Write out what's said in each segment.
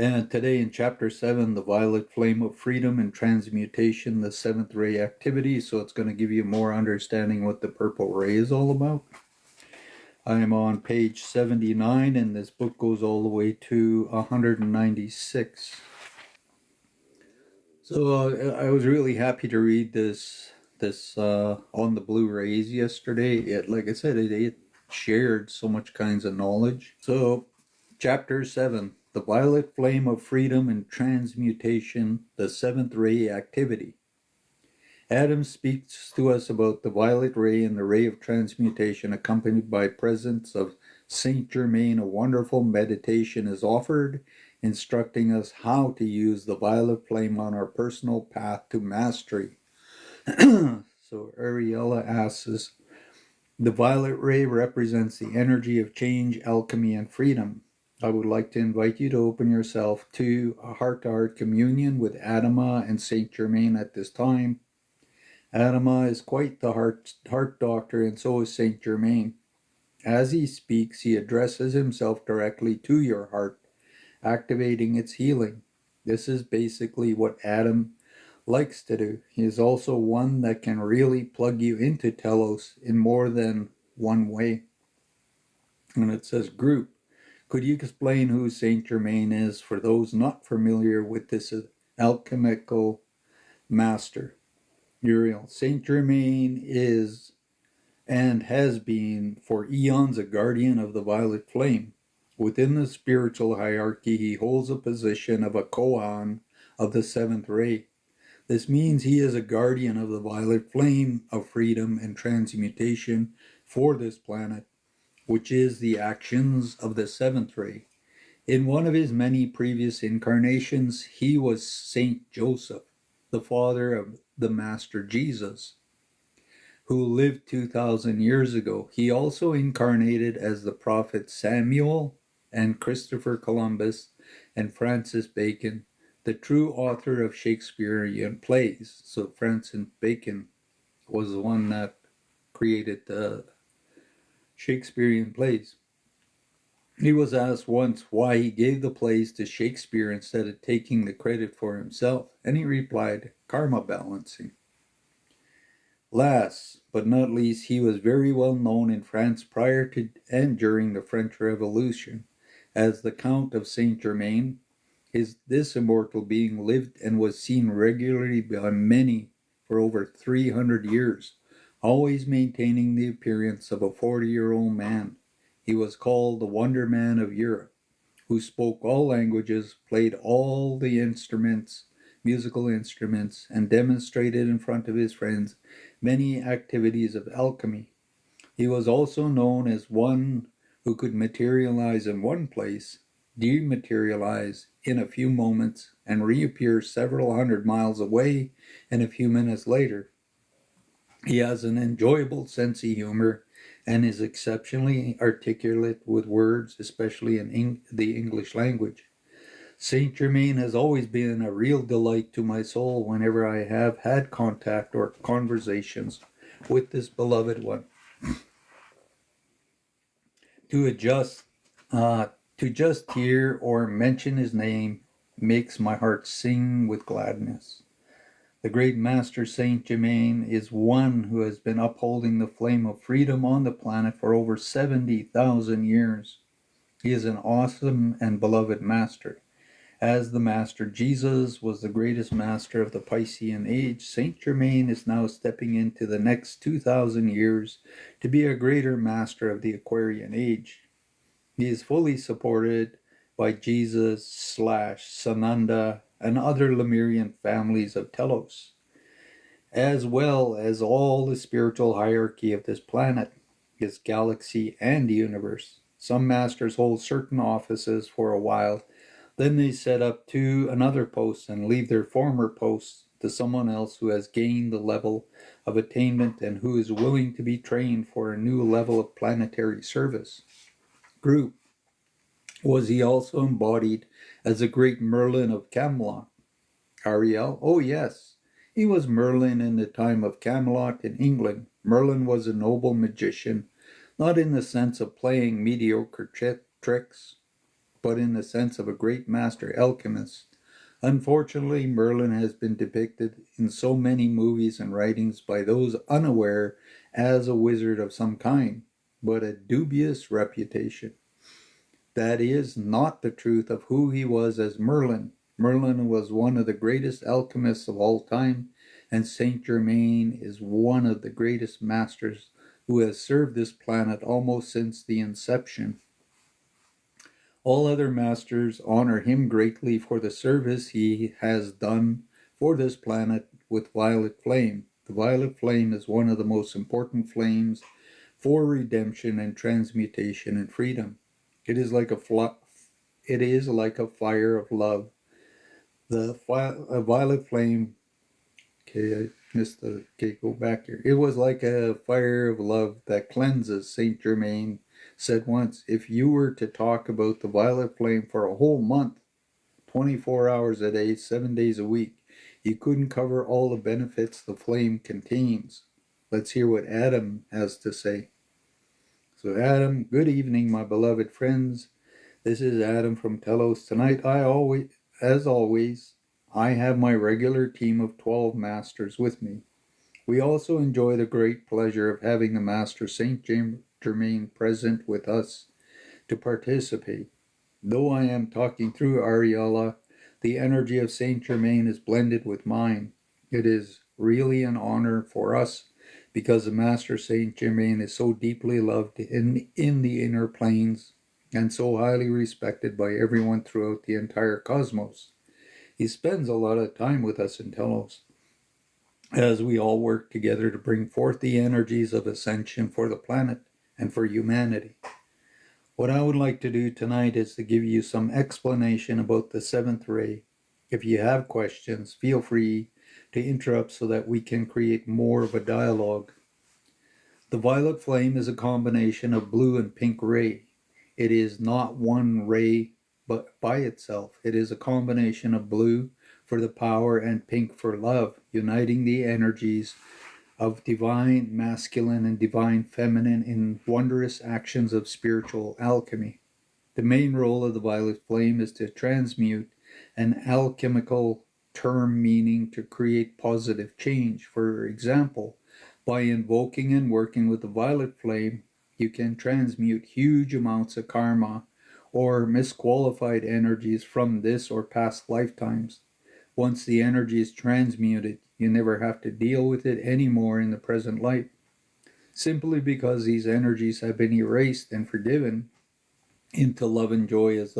And today in Chapter 7, the violet flame of freedom and transmutation, the seventh ray activity. So it's going to give you more understanding what the purple ray is all about. I'm on page 79, and this book goes all the way to 196. So I was really happy to read this on the Blu-rays yesterday. Like I said, it shared so much kinds of knowledge. So, Chapter 7, the violet flame of freedom and transmutation, the seventh ray activity. Adam speaks to us about the violet ray and the ray of transmutation, accompanied by presence of Saint Germain. A wonderful meditation is offered, instructing us how to use the violet flame on our personal path to mastery. So Ariella asks, the violet ray represents the energy of change, alchemy, and freedom. I would like to invite you to open yourself to a heart-to-heart communion with Adama and Saint Germain at this time. Adama is quite the heart doctor, and so is Saint Germain. As he speaks, he addresses himself directly to your heart, activating its healing. This is basically what Adam likes to do. He is also one that can really plug you into Telos in more than one way. And it says, group, could you explain who Saint Germain is for those not familiar with this alchemical master? Uriel, Saint Germain is and has been for eons a guardian of the violet flame. Within the spiritual hierarchy, he holds a position of a koan of the seventh ray. This means he is a guardian of the violet flame of freedom and transmutation for this planet, which is the actions of the seventh ray. In one of his many previous incarnations, he was Saint Joseph, the father of the Master Jesus, who lived 2,000 years ago. He also incarnated as the prophet Samuel and Christopher Columbus and Francis Bacon, the true author of Shakespearean plays. So Francis Bacon was the one that created the Shakespearean plays. He was asked once why he gave the plays to Shakespeare instead of taking the credit for himself, and he replied, karma balancing. Last but not least, he was very well known in France prior to and during the French Revolution as the Count of Saint Germain. This immortal being lived and was seen regularly by many for over 300 years, always maintaining the appearance of a 40-year-old man. He was called the Wonder Man of Europe, who spoke all languages, played all the musical instruments, and demonstrated in front of his friends many activities of alchemy. He was also known as one who could materialize in one place, dematerialize in a few moments, and reappear several hundred miles away in a few minutes later. He has an enjoyable sense of humor and is exceptionally articulate with words, especially in the English language. Saint Germain has always been a real delight to my soul whenever I have had contact or conversations with this beloved one. To just hear or mention his name makes my heart sing with gladness. The great Master Saint Germain is one who has been upholding the flame of freedom on the planet for over 70,000 years. He is an awesome and beloved master. As the Master Jesus was the greatest master of the Piscean age, Saint Germain is now stepping into the next 2,000 years to be a greater master of the Aquarian age. He is fully supported by Jesus / Sananda and other Lemurian families of Telos, as well as all the spiritual hierarchy of this planet, this galaxy, and the universe. Some masters hold certain offices for a while, then they set up to another post and leave their former posts to someone else who has gained the level of attainment and who is willing to be trained for a new level of planetary service. Group. Was he also embodied as a great Merlin of Camelot? Ariel? Oh yes. He was Merlin in the time of Camelot in England. Merlin was a noble magician, not in the sense of playing mediocre tricks, but in the sense of a great master alchemist. Unfortunately, Merlin has been depicted in so many movies and writings by those unaware as a wizard of some kind, but a dubious reputation. That is not the truth of who he was as Merlin. Merlin was one of the greatest alchemists of all time, and Saint Germain is one of the greatest masters who has served this planet almost since the inception. All other masters honor him greatly for the service he has done for this planet with violet flame. The violet flame is one of the most important flames for redemption and transmutation and freedom. It is like a fire of love. A violet flame. Okay, I missed the. Okay, go back here. It was like a fire of love that cleanses. Saint Germain said once, if you were to talk about the violet flame for a whole month, 24 hours a day, 7 days a week, you couldn't cover all the benefits the flame contains. Let's hear what Adam has to say. So, Adam, good evening, my beloved friends. This is Adam from Telos. Tonight, as always, I have my regular team of 12 masters with me. We also enjoy the great pleasure of having the Master Saint Germain present with us to participate. Though I am talking through Aurelia, the energy of Saint Germain is blended with mine. It is really an honor for us because the Master Saint Germain is so deeply loved in the inner planes and so highly respected by everyone throughout the entire cosmos. He spends a lot of time with us in Telos as we all work together to bring forth the energies of ascension for the planet and for humanity. What I would like to do tonight is to give you some explanation about the seventh ray. If you have questions, feel free to interrupt so that we can create more of a dialogue. The violet flame is a combination of blue and pink ray. It is not one ray but by itself. It is a combination of blue for the power and pink for love, uniting the energies of divine masculine and divine feminine in wondrous actions of spiritual alchemy. The main role of the violet flame is to transmute an alchemical term meaning to create positive change. For example, by invoking and working with the violet flame, you can transmute huge amounts of karma or misqualified energies from this or past lifetimes. Once the energy is transmuted, you never have to deal with it anymore in the present life. Simply because these energies have been erased and forgiven into love and joy as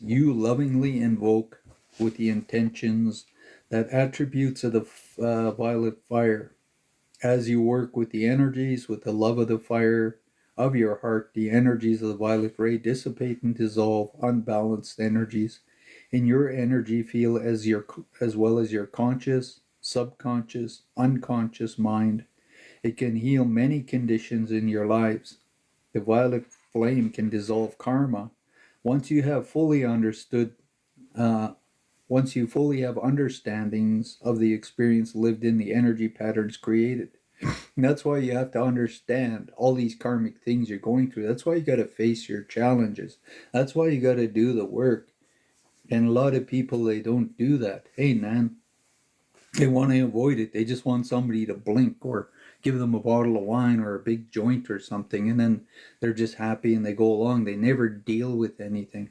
you lovingly invoke with the intentions that attributes of the violet fire. As you work with the energies, with the love of the fire of your heart, the energies of the violet ray dissipate and dissolve unbalanced energies in your energy field as well as your conscious, subconscious, unconscious mind. It can heal many conditions in your lives. The violet flame can dissolve karma. Once you have fully understood, uh, once you fully have understandings of the experience lived in the energy patterns created. And that's why you have to understand all these karmic things you're going through. That's why you got to face your challenges. That's why you got to do the work. And a lot of people, they don't do that. Hey, man, they want to avoid it. They just want somebody to blink or give them a bottle of wine or a big joint or something. And then they're just happy and they go along. They never deal with anything.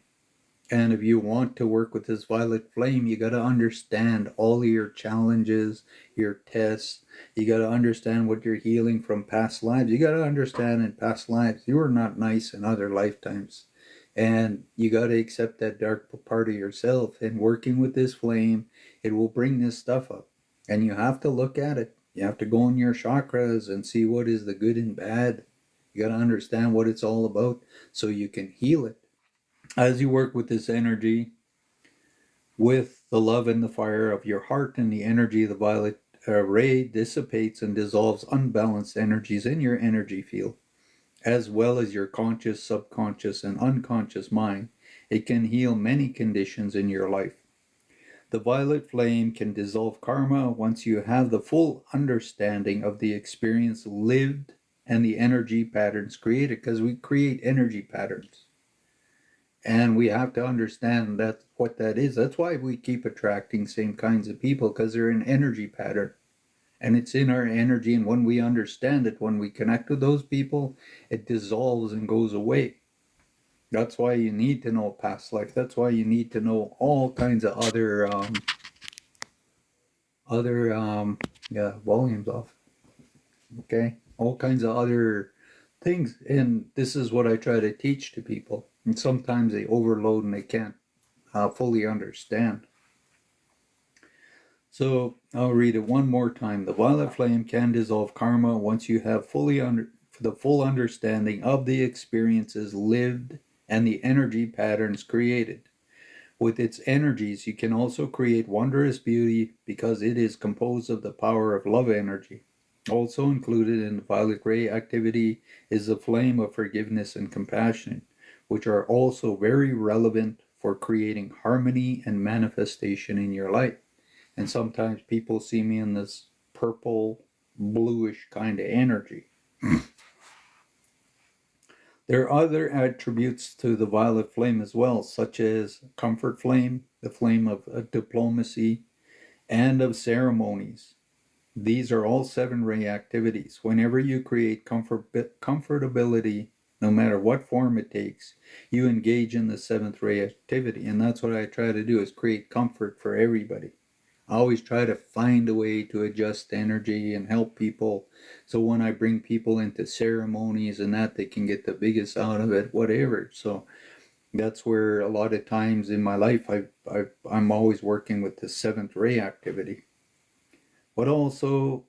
And if you want to work with this violet flame, you got to understand all of your challenges, your tests. You got to understand what you're healing from past lives. You got to understand in past lives, you were not nice in other lifetimes. And you got to accept that dark part of yourself. And working with this flame, it will bring this stuff up. And you have to look at it. You have to go in your chakras and see what is the good and bad. You got to understand what it's all about so you can heal it. As you work with this energy, with the love and the fire of your heart, and the energy of the violet ray dissipates and dissolves unbalanced energies in your energy field, as well as your conscious, subconscious, and unconscious mind. It can heal many conditions in your life. The violet flame can dissolve karma once you have the full understanding of the experience lived and the energy patterns created, because we create energy patterns. And we have to understand that what that is. That's why we keep attracting same kinds of people, because they're an energy pattern. And it's in our energy, and when we understand it, when we connect with those people, it dissolves and goes away. That's why you need to know past life. That's why you need to know all kinds of other yeah, volumes off. Okay, all kinds of other things, and this is what I try to teach to people. And sometimes they overload and they can't fully understand. So I'll read it one more time. The violet flame can dissolve karma once you have the full understanding of the experiences lived and the energy patterns created. With its energies, you can also create wondrous beauty because it is composed of the power of love energy. Also included in the violet ray activity is the flame of forgiveness and compassion, which are also very relevant for creating harmony and manifestation in your life. And sometimes people see me in this purple, bluish kind of energy. There are other attributes to the violet flame as well, such as comfort flame, the flame of diplomacy, and of ceremonies. These are all seven ray activities. Whenever you create comfortability, no matter what form it takes, you engage in the seventh ray activity. And that's what I try to do, is create comfort for everybody. I always try to find a way to adjust energy and help people. So when I bring people into ceremonies and that, they can get the biggest out of it, whatever. So that's where a lot of times in my life, I'm always working with the seventh ray activity. But also,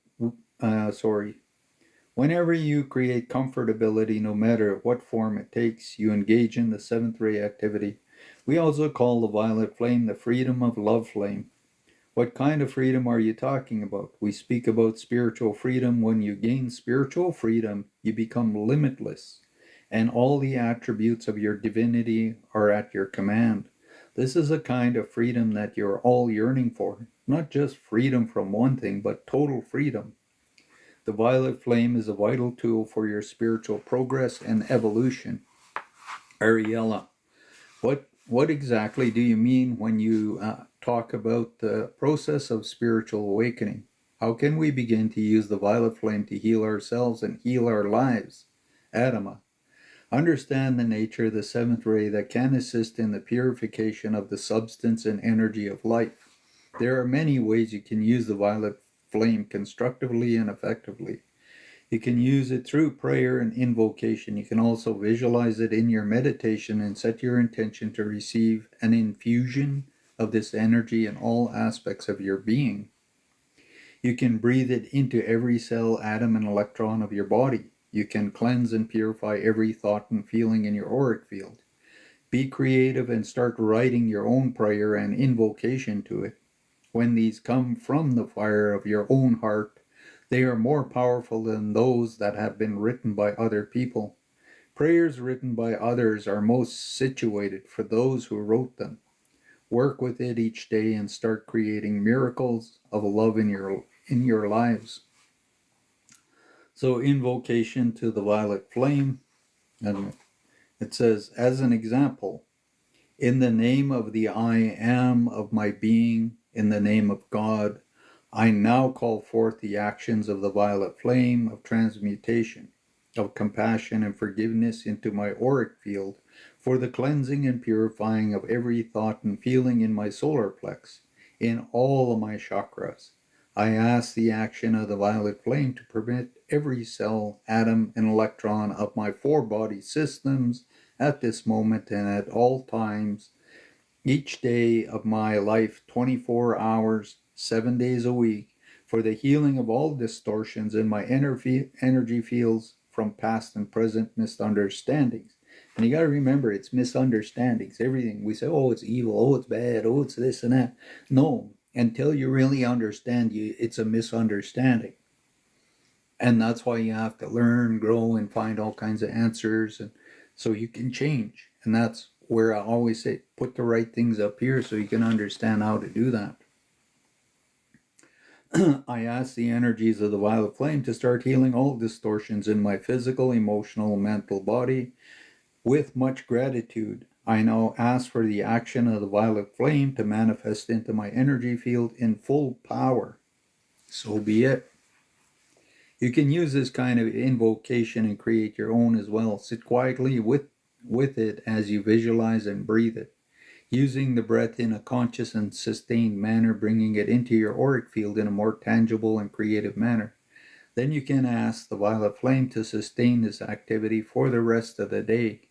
whenever you create comfortability, no matter what form it takes, you engage in the seventh ray activity. We also call the violet flame the freedom of love flame. What kind of freedom are you talking about? We speak about spiritual freedom. When you gain spiritual freedom, you become limitless, and all the attributes of your divinity are at your command. This is a kind of freedom that you're all yearning for. Not just freedom from one thing, but total freedom. The violet flame is a vital tool for your spiritual progress and evolution. Ariella, what exactly do you mean when you talk about the process of spiritual awakening? How can we begin to use the violet flame to heal ourselves and heal our lives? Adama, understand the nature of the seventh ray that can assist in the purification of the substance and energy of life. There are many ways you can use the violet flame constructively and effectively. You can use it through prayer and invocation. You can also visualize it in your meditation and set your intention to receive an infusion of this energy in all aspects of your being. You can breathe it into every cell, atom, and electron of your body. You can cleanse and purify every thought and feeling in your auric field. Be creative and start writing your own prayer and invocation to it. When these come from the fire of your own heart, they are more powerful than those that have been written by other people. Prayers written by others are most situated for those who wrote them. Work with it each day and start creating miracles of love in your lives. So, invocation to the violet flame, and it says, as an example, in the name of the I am of my being, in the name of God, I now call forth the actions of the violet flame of transmutation, of compassion and forgiveness into my auric field for the cleansing and purifying of every thought and feeling in my solar plex, in all of my chakras. I ask the action of the violet flame to permit every cell, atom, and electron of my four body systems at this moment and at all times, each day of my life, 24 hours, 7 days a week, for the healing of all distortions in my energy fields from past and present misunderstandings. And you got to remember, it's misunderstandings. Everything we say, oh, it's evil, oh, it's bad, oh, it's this and that. No, until you really understand, it's a misunderstanding. And that's why you have to learn, grow, and find all kinds of answers, and so you can change. And that's where I always say, put the right things up here so you can understand how to do that. I ask the energies of the violet flame to start healing all distortions in my physical, emotional, and mental body with much gratitude. I now ask for the action of the violet flame to manifest into my energy field in full power. So be it. You can use this kind of invocation and create your own as well. Sit quietly with it as you visualize and breathe it, using the breath in a conscious and sustained manner, bringing it into your auric field in a more tangible and creative manner. Then you can ask the violet flame to sustain this activity for the rest of the day,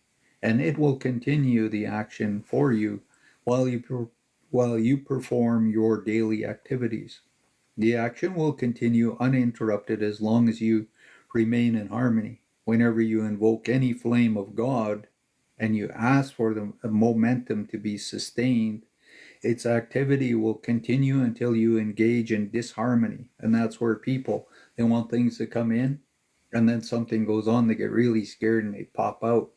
and it will continue the action for you while you perform your daily activities. The action will continue uninterrupted as long as you remain in harmony. Whenever you invoke any flame of God and you ask for the momentum to be sustained, its activity will continue until you engage in disharmony. And that's where people, they want things to come in, and then something goes on, they get really scared and they pop out.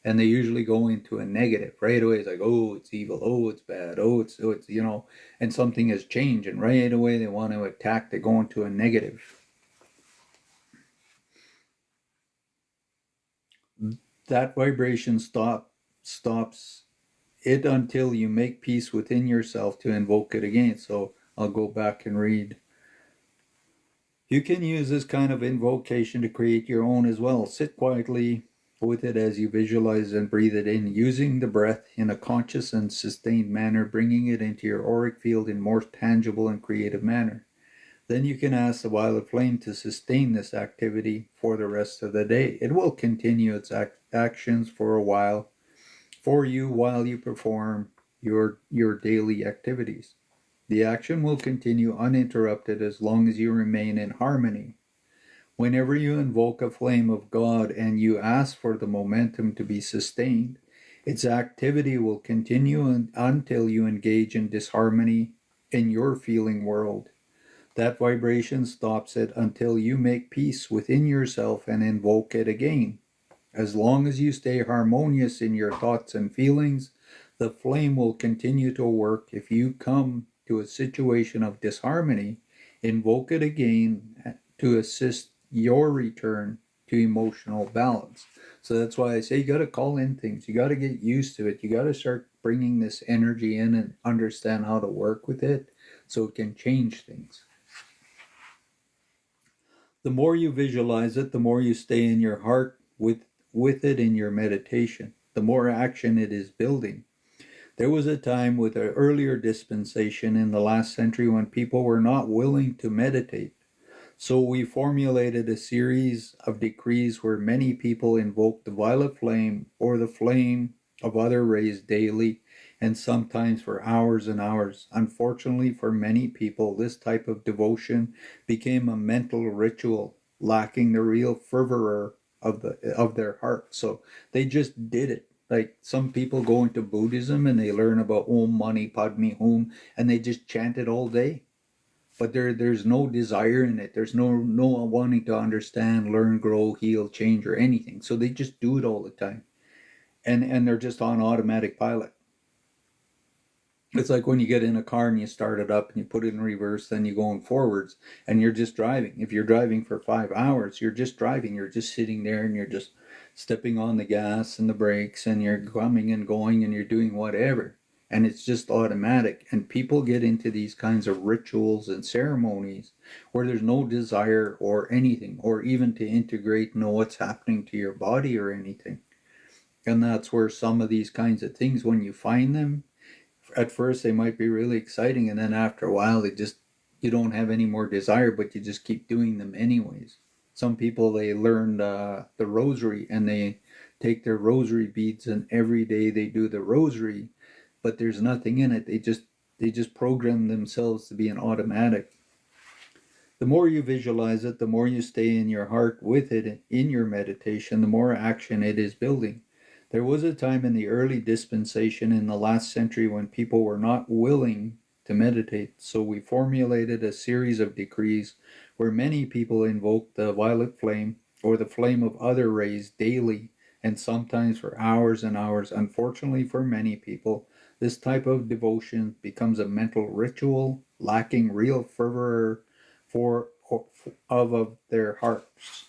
And they usually go into a negative right away. It's like, oh, it's evil, oh, it's bad, it's and something has changed, and right away they want to attack. They go into a negative. That vibration stops it until you make peace within yourself to invoke it again. So I'll go back and read. You can use this kind of invocation to create your own as well. Sit quietly with it as you visualize and breathe it in, using the breath in a conscious and sustained manner, bringing it into your auric field in more tangible and creative manner. Then you can ask the violet flame to sustain this activity for the rest of the day. It will continue its actions for a while, for you while you perform your daily activities. The action will continue uninterrupted as long as you remain in harmony. Whenever you invoke a flame of God and you ask for the momentum to be sustained, its activity will continue until you engage in disharmony in your feeling world. That vibration stops it until you make peace within yourself and invoke it again. As long as you stay harmonious in your thoughts and feelings, the flame will continue to work. If you come to a situation of disharmony, invoke it again to assist your return to emotional balance. So that's why I say you got to call in things. You got to get used to it. You got to start bringing this energy in and understand how to work with it so it can change things. The more you visualize it, the more you stay in your heart with it in your meditation, the more action it is building. There was a time with an earlier dispensation in the last century when people were not willing to meditate. So we formulated a series of decrees where many people invoked the violet flame or the flame of other rays daily, and sometimes for hours and hours. Unfortunately, for many people, this type of devotion became a mental ritual, lacking the real fervor of their heart. So they just did it. Like some people go into Buddhism and they learn about Om Mani Padme Hum and they just chant it all day. But there's no desire in it. There's no wanting to understand, learn, grow, heal, change, or anything. So they just do it all the time. And they're just on automatic pilot. It's like when you get in a car and you start it up and you put it in reverse, then you're going forwards and you're just driving. If you're driving for 5 hours, you're just driving. You're just sitting there and you're just stepping on the gas and the brakes and you're coming and going and you're doing whatever. And it's just automatic. And people get into these kinds of rituals and ceremonies where there's no desire or anything, or even to integrate, know what's happening to your body or anything. And that's where some of these kinds of things, when you find them, at first they might be really exciting, and then after a while you don't have any more desire, but you just keep doing them anyways. Some people, they learn the rosary and they take their rosary beads and every day they do the rosary, but there's nothing in it. They just program themselves to be an automatic. The more you visualize it, the more you stay in your heart with it in your meditation, the more action it is building. There was a time in the early dispensation in the last century when people were not willing to meditate, so we formulated a series of decrees where many people invoked the violet flame or the flame of other rays daily and sometimes for hours and hours. Unfortunately, for many people, this type of devotion becomes a mental ritual, lacking real fervor of their hearts.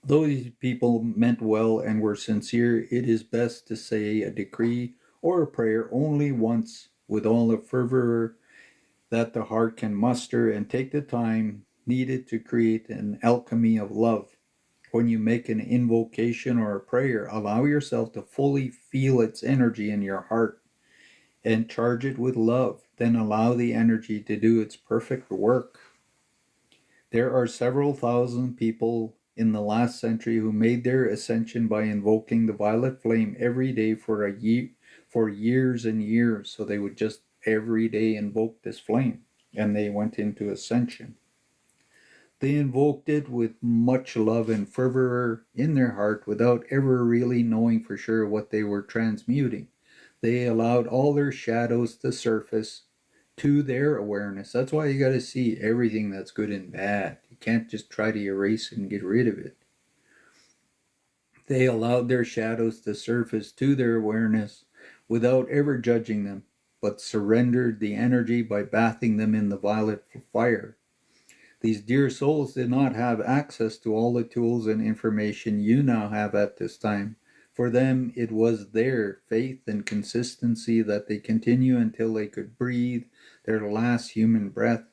Though these people meant well and were sincere, it is best to say a decree or a prayer only once with all the fervor that the heart can muster, and take the time needed to create an alchemy of love. When you make an invocation or a prayer, allow yourself to fully feel its energy in your heart and charge it with love. Then allow the energy to do its perfect work. There are several thousand people in the last century who made their ascension by invoking the violet flame every day for years and years. So they would just every day invoke this flame, and they went into ascension. They invoked it with much love and fervor in their heart without ever really knowing for sure what they were transmuting. They allowed all their shadows to surface to their awareness. That's why you got to see everything that's good and bad. You can't just try to erase it and get rid of it. They allowed their shadows to surface to their awareness without ever judging them, but surrendered the energy by bathing them in the violet fire. These dear souls did not have access to all the tools and information you now have at this time. For them, it was their faith and consistency that they continue until they could breathe their last human breath.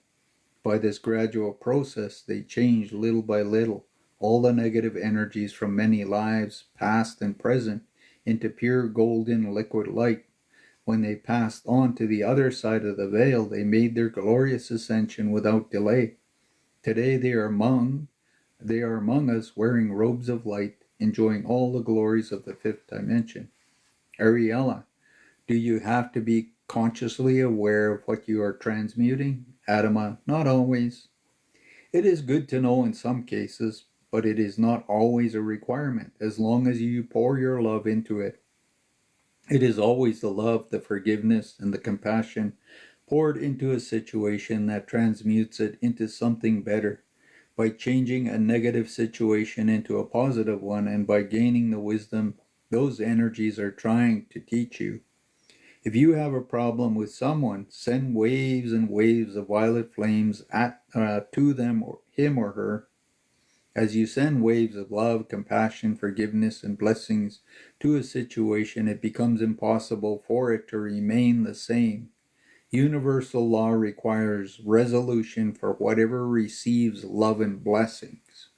By this gradual process, they changed little by little all the negative energies from many lives, past and present, into pure golden liquid light. When they passed on to the other side of the veil, they made their glorious ascension without delay. Today they are among us wearing robes of light, enjoying all the glories of the fifth dimension. Ariella, do you have to be consciously aware of what you are transmuting? Adama, not always. It is good to know in some cases, but it is not always a requirement, as long as you pour your love into it. It is always the love, the forgiveness, and the compassion poured into a situation that transmutes it into something better. By changing a negative situation into a positive one, and by gaining the wisdom those energies are trying to teach you. If you have a problem with someone, send waves and waves of violet flames to them, or him or her. As you send waves of love, compassion, forgiveness, and blessings to a situation, it becomes impossible for it to remain the same. Universal law requires resolution for whatever receives love and blessings.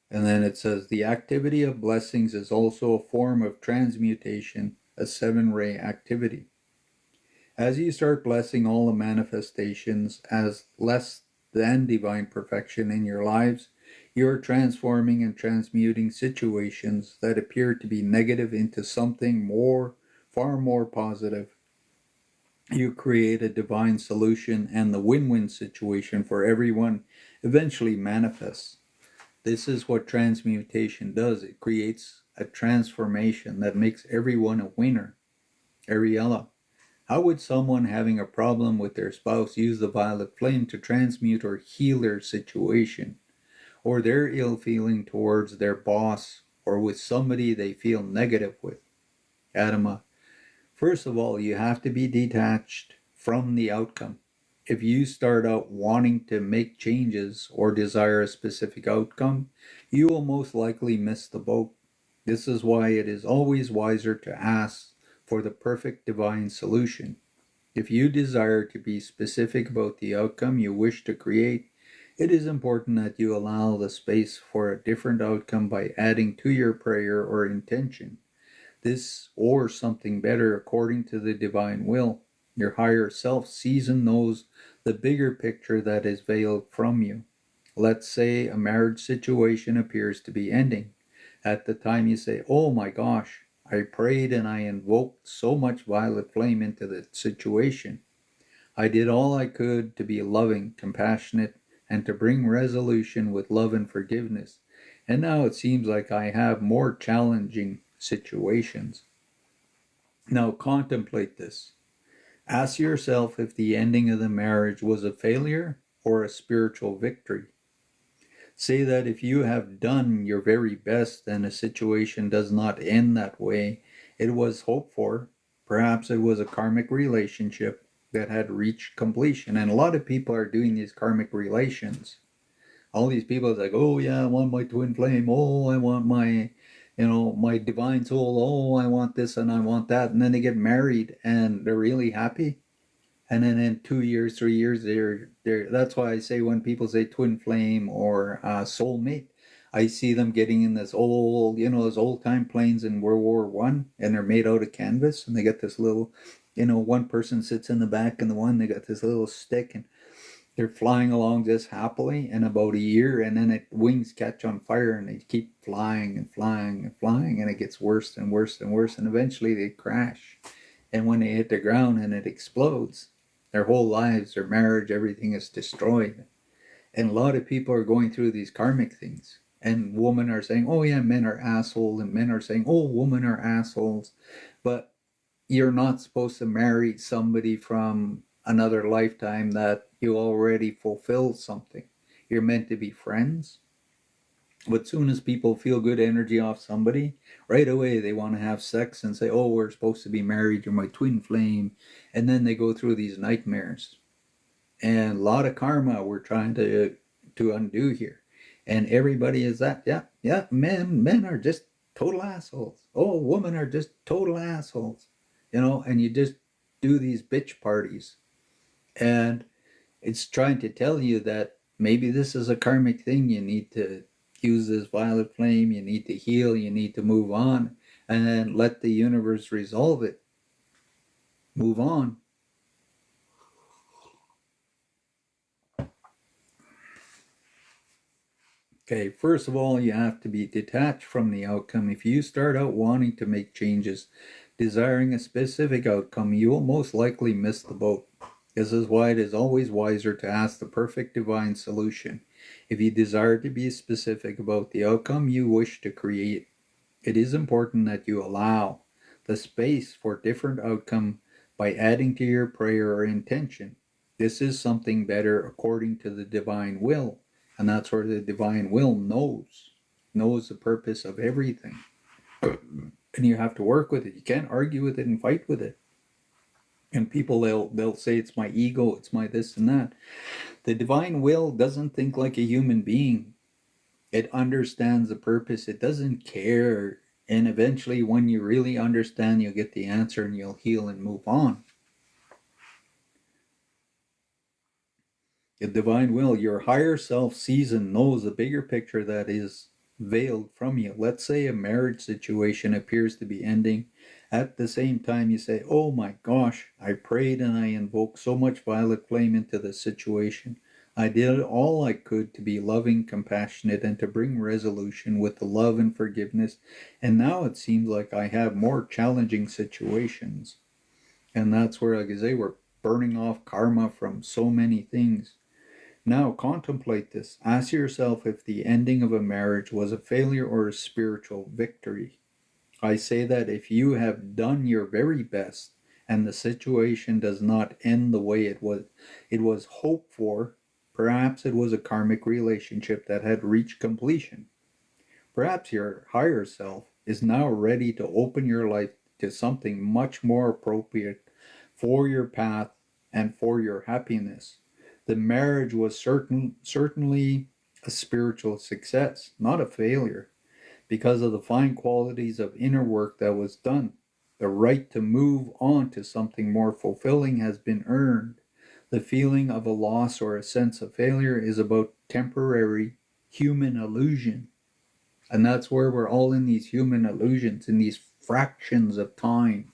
And then it says, the activity of blessings is also a form of transmutation, a 7-ray activity. As you start blessing all the manifestations as less than divine perfection in your lives, you are transforming and transmuting situations that appear to be negative into something far more positive. You create a divine solution, and the win-win situation for everyone eventually manifests. This is what transmutation does. It creates a transformation that makes everyone a winner. Ariella, how would someone having a problem with their spouse use the violet flame to transmute or heal their situation, or their ill feeling towards their boss, or with somebody they feel negative with? Adama, first of all, you have to be detached from the outcome. If you start out wanting to make changes or desire a specific outcome, you will most likely miss the boat. This is why it is always wiser to ask for the perfect divine solution. If you desire to be specific about the outcome you wish to create, it is important that you allow the space for a different outcome by adding to your prayer or intention this or something better according to the divine will. Your higher self sees and knows the bigger picture that is veiled from you. Let's say a marriage situation appears to be ending. At the time you say, oh my gosh, I prayed and I invoked so much violet flame into the situation. I did all I could to be loving, compassionate, and to bring resolution with love and forgiveness. And now it seems like I have more challenging situations. Now contemplate this. Ask yourself if the ending of the marriage was a failure or a spiritual victory. Say that if you have done your very best and a situation does not end that way it was hoped for, perhaps it was a karmic relationship that had reached completion. And a lot of people are doing these karmic relations. All these people is like, oh yeah, I want my twin flame. Oh, I want my, my divine soul. Oh, I want this and I want that. And then they get married and they're really happy. And then in 2 years, 3 years, they're. That's why I say when people say twin flame or soulmate, I see them getting in this old, those old time planes in World War I, and they're made out of canvas, and they got this little, one person sits in the back, and the one they got this little stick, and they're flying along just happily in about a year, and then wings catch on fire, and they keep flying and flying and flying, and it gets worse and worse and worse, and eventually they crash. And when they hit the ground and it explodes, their whole lives, their marriage, everything is destroyed. And a lot of people are going through these karmic things. And women are saying, oh yeah, men are assholes, and men are saying, oh, women are assholes. But you're not supposed to marry somebody from another lifetime that you already fulfilled something. You're meant to be friends. But as soon as people feel good energy off somebody, right away they want to have sex and say, oh, we're supposed to be married, you're my twin flame. And then they go through these nightmares. And a lot of karma we're trying to undo here. And everybody is that, yeah, men are just total assholes. Oh, women are just total assholes. And you just do these bitch parties. And it's trying to tell you that maybe this is a karmic thing. You need to use this violet flame, you need to heal, you need to move on, and then let the universe resolve it. Move on. Okay, first of all, you have to be detached from the outcome. If you start out wanting to make changes, desiring a specific outcome, you will most likely miss the boat. This is why it is always wiser to ask the perfect divine solution. If you desire to be specific about the outcome you wish to create, it is important that you allow the space for different outcome by adding to your prayer or intention. This is something better according to the divine will. And that's where the divine will knows the purpose of everything. And you have to work with it. You can't argue with it and fight with it. And people, they'll say it's my ego, it's my this and that. The divine will doesn't think like a human being. It understands the purpose. It doesn't care. And eventually, when you really understand, you'll get the answer and you'll heal and move on. The divine will, your higher self sees and knows the bigger picture that is veiled from you. Let's say a marriage situation appears to be ending. At the same time, you say, oh my gosh, I prayed and I invoked so much violet flame into the situation. I did all I could to be loving, compassionate, and to bring resolution with the love and forgiveness. And now it seems like I have more challenging situations. And that's where, like I say, we're burning off karma from so many things. Now contemplate this. Ask yourself if the ending of a marriage was a failure or a spiritual victory. I say that if you have done your very best and the situation does not end the way it was hoped for, perhaps it was a karmic relationship that had reached completion. Perhaps your higher self is now ready to open your life to something much more appropriate for your path and for your happiness. The marriage was certainly a spiritual success, not a failure, because of the fine qualities of inner work that was done. The right to move on to something more fulfilling has been earned. The feeling of a loss or a sense of failure is about temporary human illusion. And that's where we're all in these human illusions, in these fractions of time.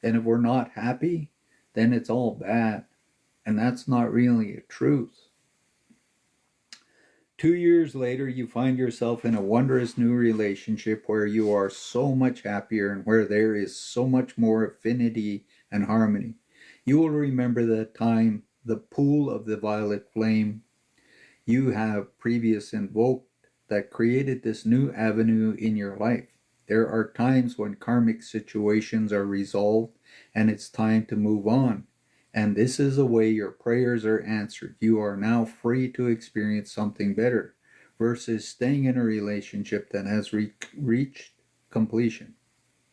And if we're not happy, then it's all bad. And that's not really a truth. 2 years later, you find yourself in a wondrous new relationship where you are so much happier and where there is so much more affinity and harmony. You will remember that time, the pool of the violet flame you have previous invoked that created this new avenue in your life. There are times when karmic situations are resolved and it's time to move on. And this is the way your prayers are answered. You are now free to experience something better versus staying in a relationship that has reached completion.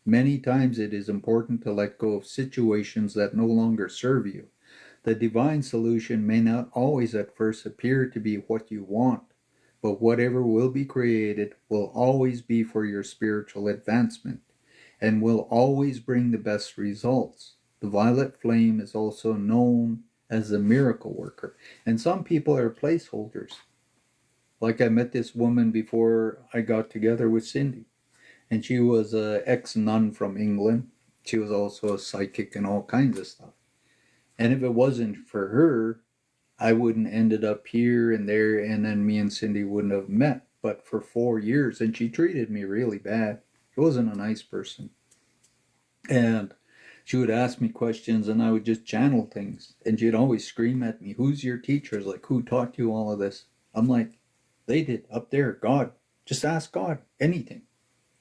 Many times it is important to let go of situations that no longer serve you. The divine solution may not always at first appear to be what you want, but whatever will be created will always be for your spiritual advancement and will always bring the best results. The violet flame is also known as the miracle worker, and some people are placeholders. Like I met this woman before I got together with Cindy, and she was a ex-nun from England. She was also a psychic and all kinds of stuff. And if it wasn't for her, I wouldn't ended up here and there, and then me and Cindy wouldn't have met. But for 4 years, and she treated me really bad. She wasn't a nice person, and she would ask me questions, and I would just channel things, and she'd always scream at me, "Who's your teachers? Like, who taught you all of this?" I'm like, "They did up there, God. Just ask God anything,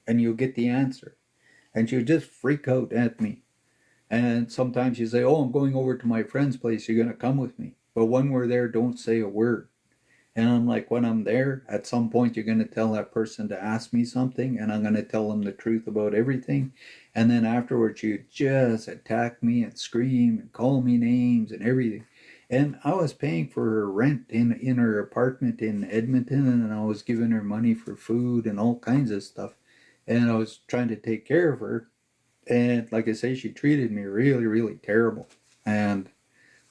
and you'll get the answer." And she would just freak out at me. And sometimes she'd say, "Oh, I'm going over to my friend's place. You're going to come with me. But when we're there, don't say a word." And I'm like, when I'm there, at some point, you're going to tell that person to ask me something, and I'm going to tell them the truth about everything. And then afterwards, you just attack me and scream and call me names and everything. And I was paying for her rent in her apartment in Edmonton, and I was giving her money for food and all kinds of stuff. And I was trying to take care of her. And like I say, she treated me really, really terrible. And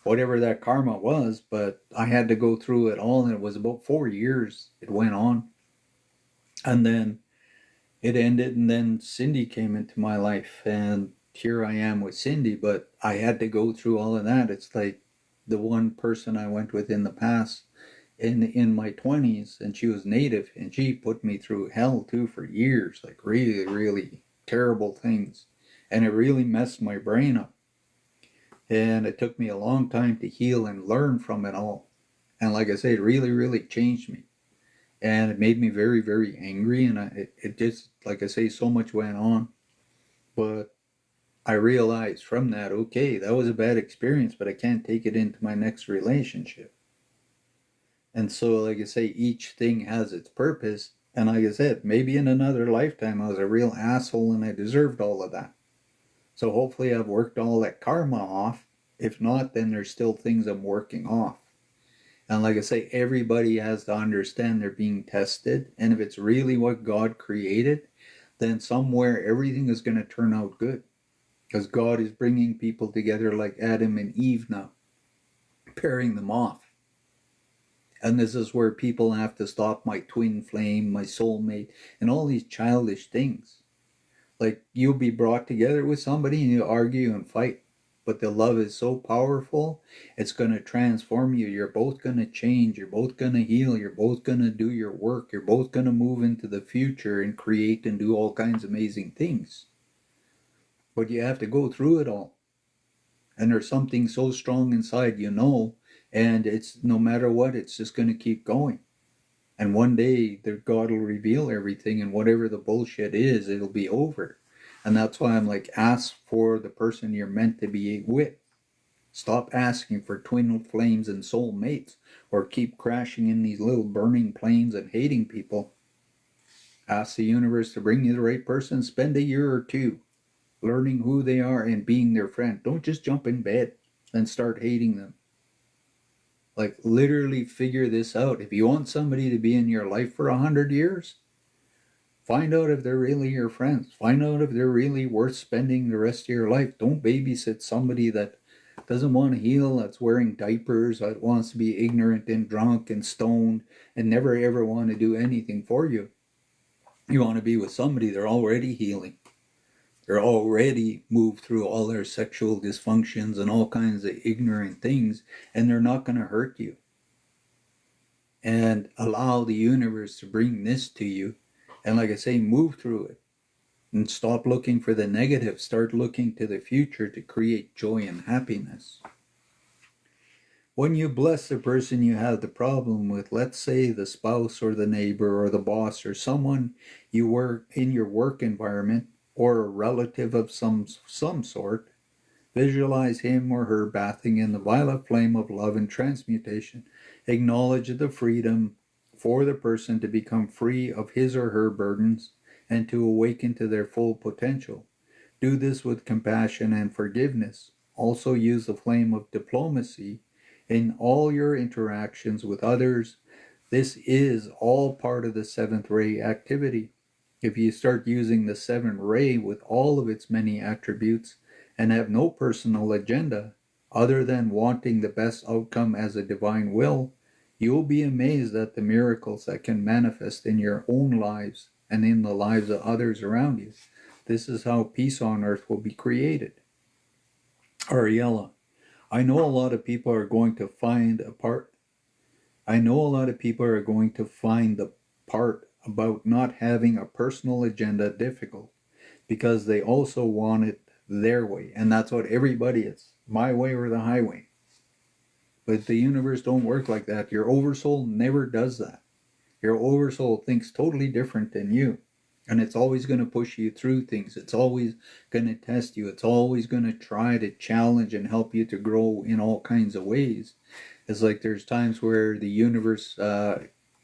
whatever that karma was, but I had to go through it all, and it was about 4 years it went on. And then it ended, and then Cindy came into my life, and here I am with Cindy, but I had to go through all of that. It's like the one person I went with in the past in my 20s, and she was native, and she put me through hell too for years, like really, really terrible things. And it really messed my brain up. And it took me a long time to heal and learn from it all. And like I say, it really, really changed me. And it made me very, very angry. And it just, like I say, so much went on. But I realized from that, okay, that was a bad experience, but I can't take it into my next relationship. And so, like I say, each thing has its purpose. And like I said, maybe in another lifetime I was a real asshole and I deserved all of that. So hopefully I've worked all that karma off. If not, then there's still things I'm working off. And like I say, everybody has to understand they're being tested. And if it's really what God created, then somewhere everything is going to turn out good. Because God is bringing people together like Adam and Eve now, pairing them off. And this is where people have to stop my twin flame, my soulmate, and all these childish things. Like, you'll be brought together with somebody and you argue and fight. But the love is so powerful, it's going to transform you. You're both going to change. You're both going to heal. You're both going to do your work. You're both going to move into the future and create and do all kinds of amazing things. But you have to go through it all. And there's something so strong inside, and it's no matter what, it's just going to keep going. And one day, God will reveal everything, and whatever the bullshit is, it'll be over. And that's why I'm like, ask for the person you're meant to be with. Stop asking for twin flames and soulmates, or keep crashing in these little burning planes and hating people. Ask the universe to bring you the right person. Spend a year or two learning who they are and being their friend. Don't just jump in bed and start hating them. Like, literally figure this out. If you want somebody to be in your life for 100 years, find out if they're really your friends. Find out if they're really worth spending the rest of your life. Don't babysit somebody that doesn't want to heal, that's wearing diapers, that wants to be ignorant and drunk and stoned and never ever want to do anything for you. You want to be with somebody they're already healing. They're already moved through all their sexual dysfunctions and all kinds of ignorant things, and they're not going to hurt you. And allow the universe to bring this to you. And like I say, move through it. And stop looking for the negative. Start looking to the future to create joy and happiness. When you bless the person you have the problem with, let's say the spouse or the neighbor or the boss or someone you work in your work environment, or a relative of some sort, visualize him or her bathing in the violet flame of love and transmutation. Acknowledge the freedom for the person to become free of his or her burdens and to awaken to their full potential. Do this with compassion and forgiveness. Also use the flame of diplomacy in all your interactions with others. This is all part of the seventh ray activity. If you start using the seventh ray with all of its many attributes and have no personal agenda other than wanting the best outcome as a divine will, you'll be amazed at the miracles that can manifest in your own lives and in the lives of others around you. This is how peace on earth will be created. Aurelia, I know a lot of people are going to find a part. I know a lot of people are going to find the part about not having a personal agenda difficult because they also want it their way. And that's what everybody is. My way or the highway. But the universe don't work like that. Your oversoul never does that. Your oversoul thinks totally different than you. And it's always going to push you through things. It's always going to test you. It's always going to try to challenge and help you to grow in all kinds of ways. It's like there's times where the universe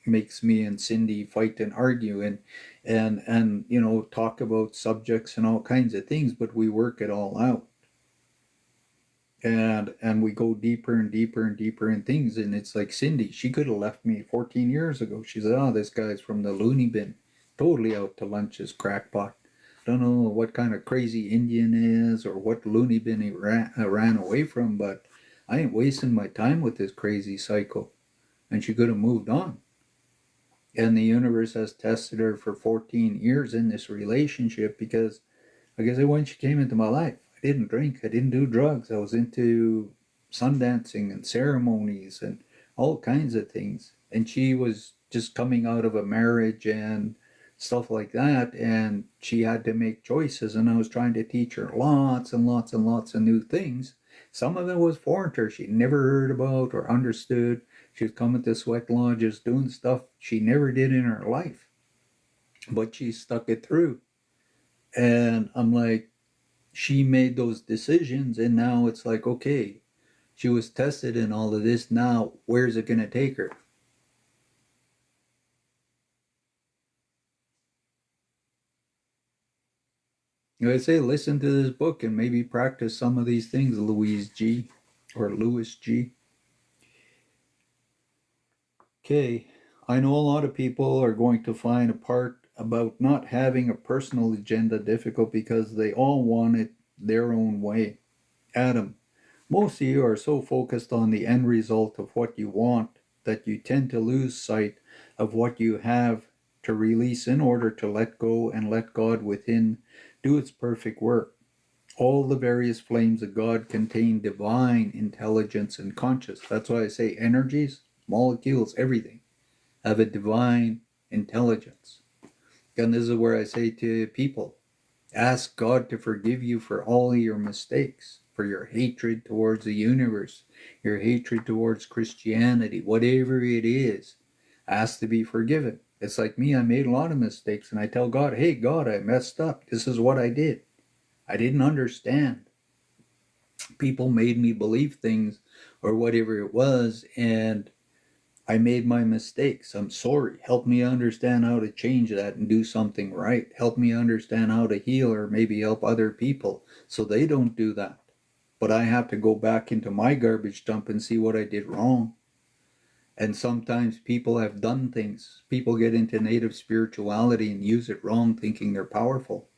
makes me and Cindy fight and argue and you know, talk about subjects and all kinds of things, but we work it all out. And we go deeper and deeper and deeper in things. And it's like Cindy, she could have left me 14 years ago. She said, oh, this guy's from the loony bin, totally out to lunch as crackpot. Don't know what kind of crazy Indian is or what loony bin he ran away from, but I ain't wasting my time with this crazy psycho. And she could have moved on. And the universe has tested her for 14 years in this relationship because, like I said, when she came into my life, I didn't drink, I didn't do drugs. I was into sun dancing and ceremonies and all kinds of things. And she was just coming out of a marriage and stuff like that. And she had to make choices. And I was trying to teach her lots and lots and lots of new things. Some of it was foreign to her. She never heard about or understood. She was coming to sweat lodges, doing stuff she never did in her life. But she stuck it through. And I'm like, she made those decisions, and now it's like, okay, she was tested in all of this. Now, where's it going to take her? I say, listen to this book and maybe practice some of these things, Louise G. or Louis G. Okay, I know a lot of people are going to find a part about not having a personal agenda difficult because they all want it their own way. Adam, most of you are so focused on the end result of what you want that you tend to lose sight of what you have to release in order to let go and let God within do its perfect work. All the various flames of God contain divine intelligence and conscious. That's why I say energies, molecules, everything have a divine intelligence. And this is where I say to people, ask God to forgive you for all your mistakes, for your hatred towards the universe, your hatred towards Christianity, whatever it is. Ask to be forgiven. It's like me, I made a lot of mistakes, and I tell God, hey, God, I messed up. This is what I did. I didn't understand. People made me believe things or whatever it was, and I made my mistakes. I'm sorry. Help me understand how to change that and do something right. Help me understand how to heal or maybe help other people so they don't do that. But I have to go back into my garbage dump and see what I did wrong. And sometimes people have done things. People get into native spirituality and use it wrong, thinking they're powerful,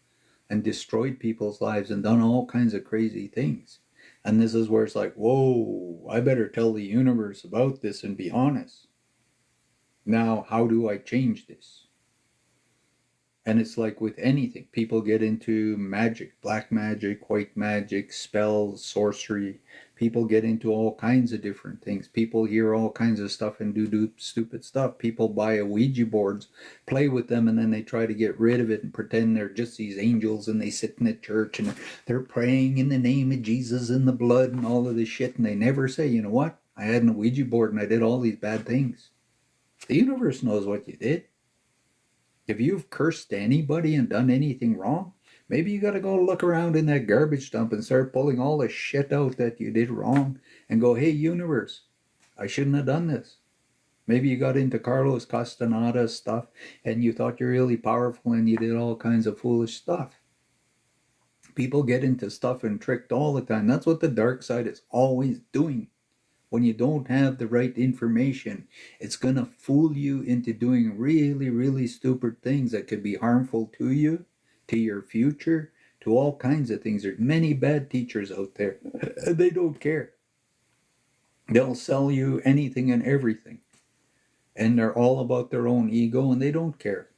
and destroyed people's lives and done all kinds of crazy things. And this is where it's like, whoa, I better tell the universe about this and be honest. Now, how do I change this? And it's like with anything, people get into magic, black magic, white magic, spells, sorcery. People get into all kinds of different things. People hear all kinds of stuff and do stupid stuff. People buy a Ouija boards, play with them, and then they try to get rid of it and pretend they're just these angels, and they sit in a church and they're praying in the name of Jesus and the blood and all of this shit, and they never say, you know what? I had a Ouija board and I did all these bad things. The universe knows what you did. If you've cursed anybody and done anything wrong, maybe you got to go look around in that garbage dump and start pulling all the shit out that you did wrong and go, hey, universe, I shouldn't have done this. Maybe you got into Carlos Castaneda stuff and you thought you're really powerful and you did all kinds of foolish stuff. People get into stuff and tricked all the time. That's what the dark side is always doing. when you don't have the right information, it's going to fool you into doing really, really stupid things that could be harmful to you, to your future, to all kinds of things. There's many bad teachers out there, and they don't care. They'll sell you anything and everything, and they're all about their own ego, and they don't care.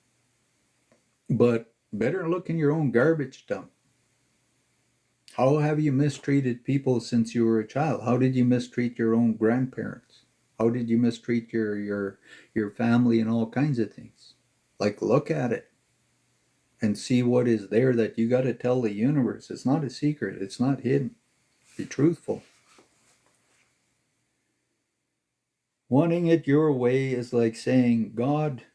But better look in your own garbage dump. How have you mistreated people since you were a child? How did you mistreat your own grandparents? How did you mistreat your family and all kinds of things? Like, look at it and see what is there that you got to tell the universe. It's not a secret. It's not hidden. Be truthful. Wanting it your way is like saying, God,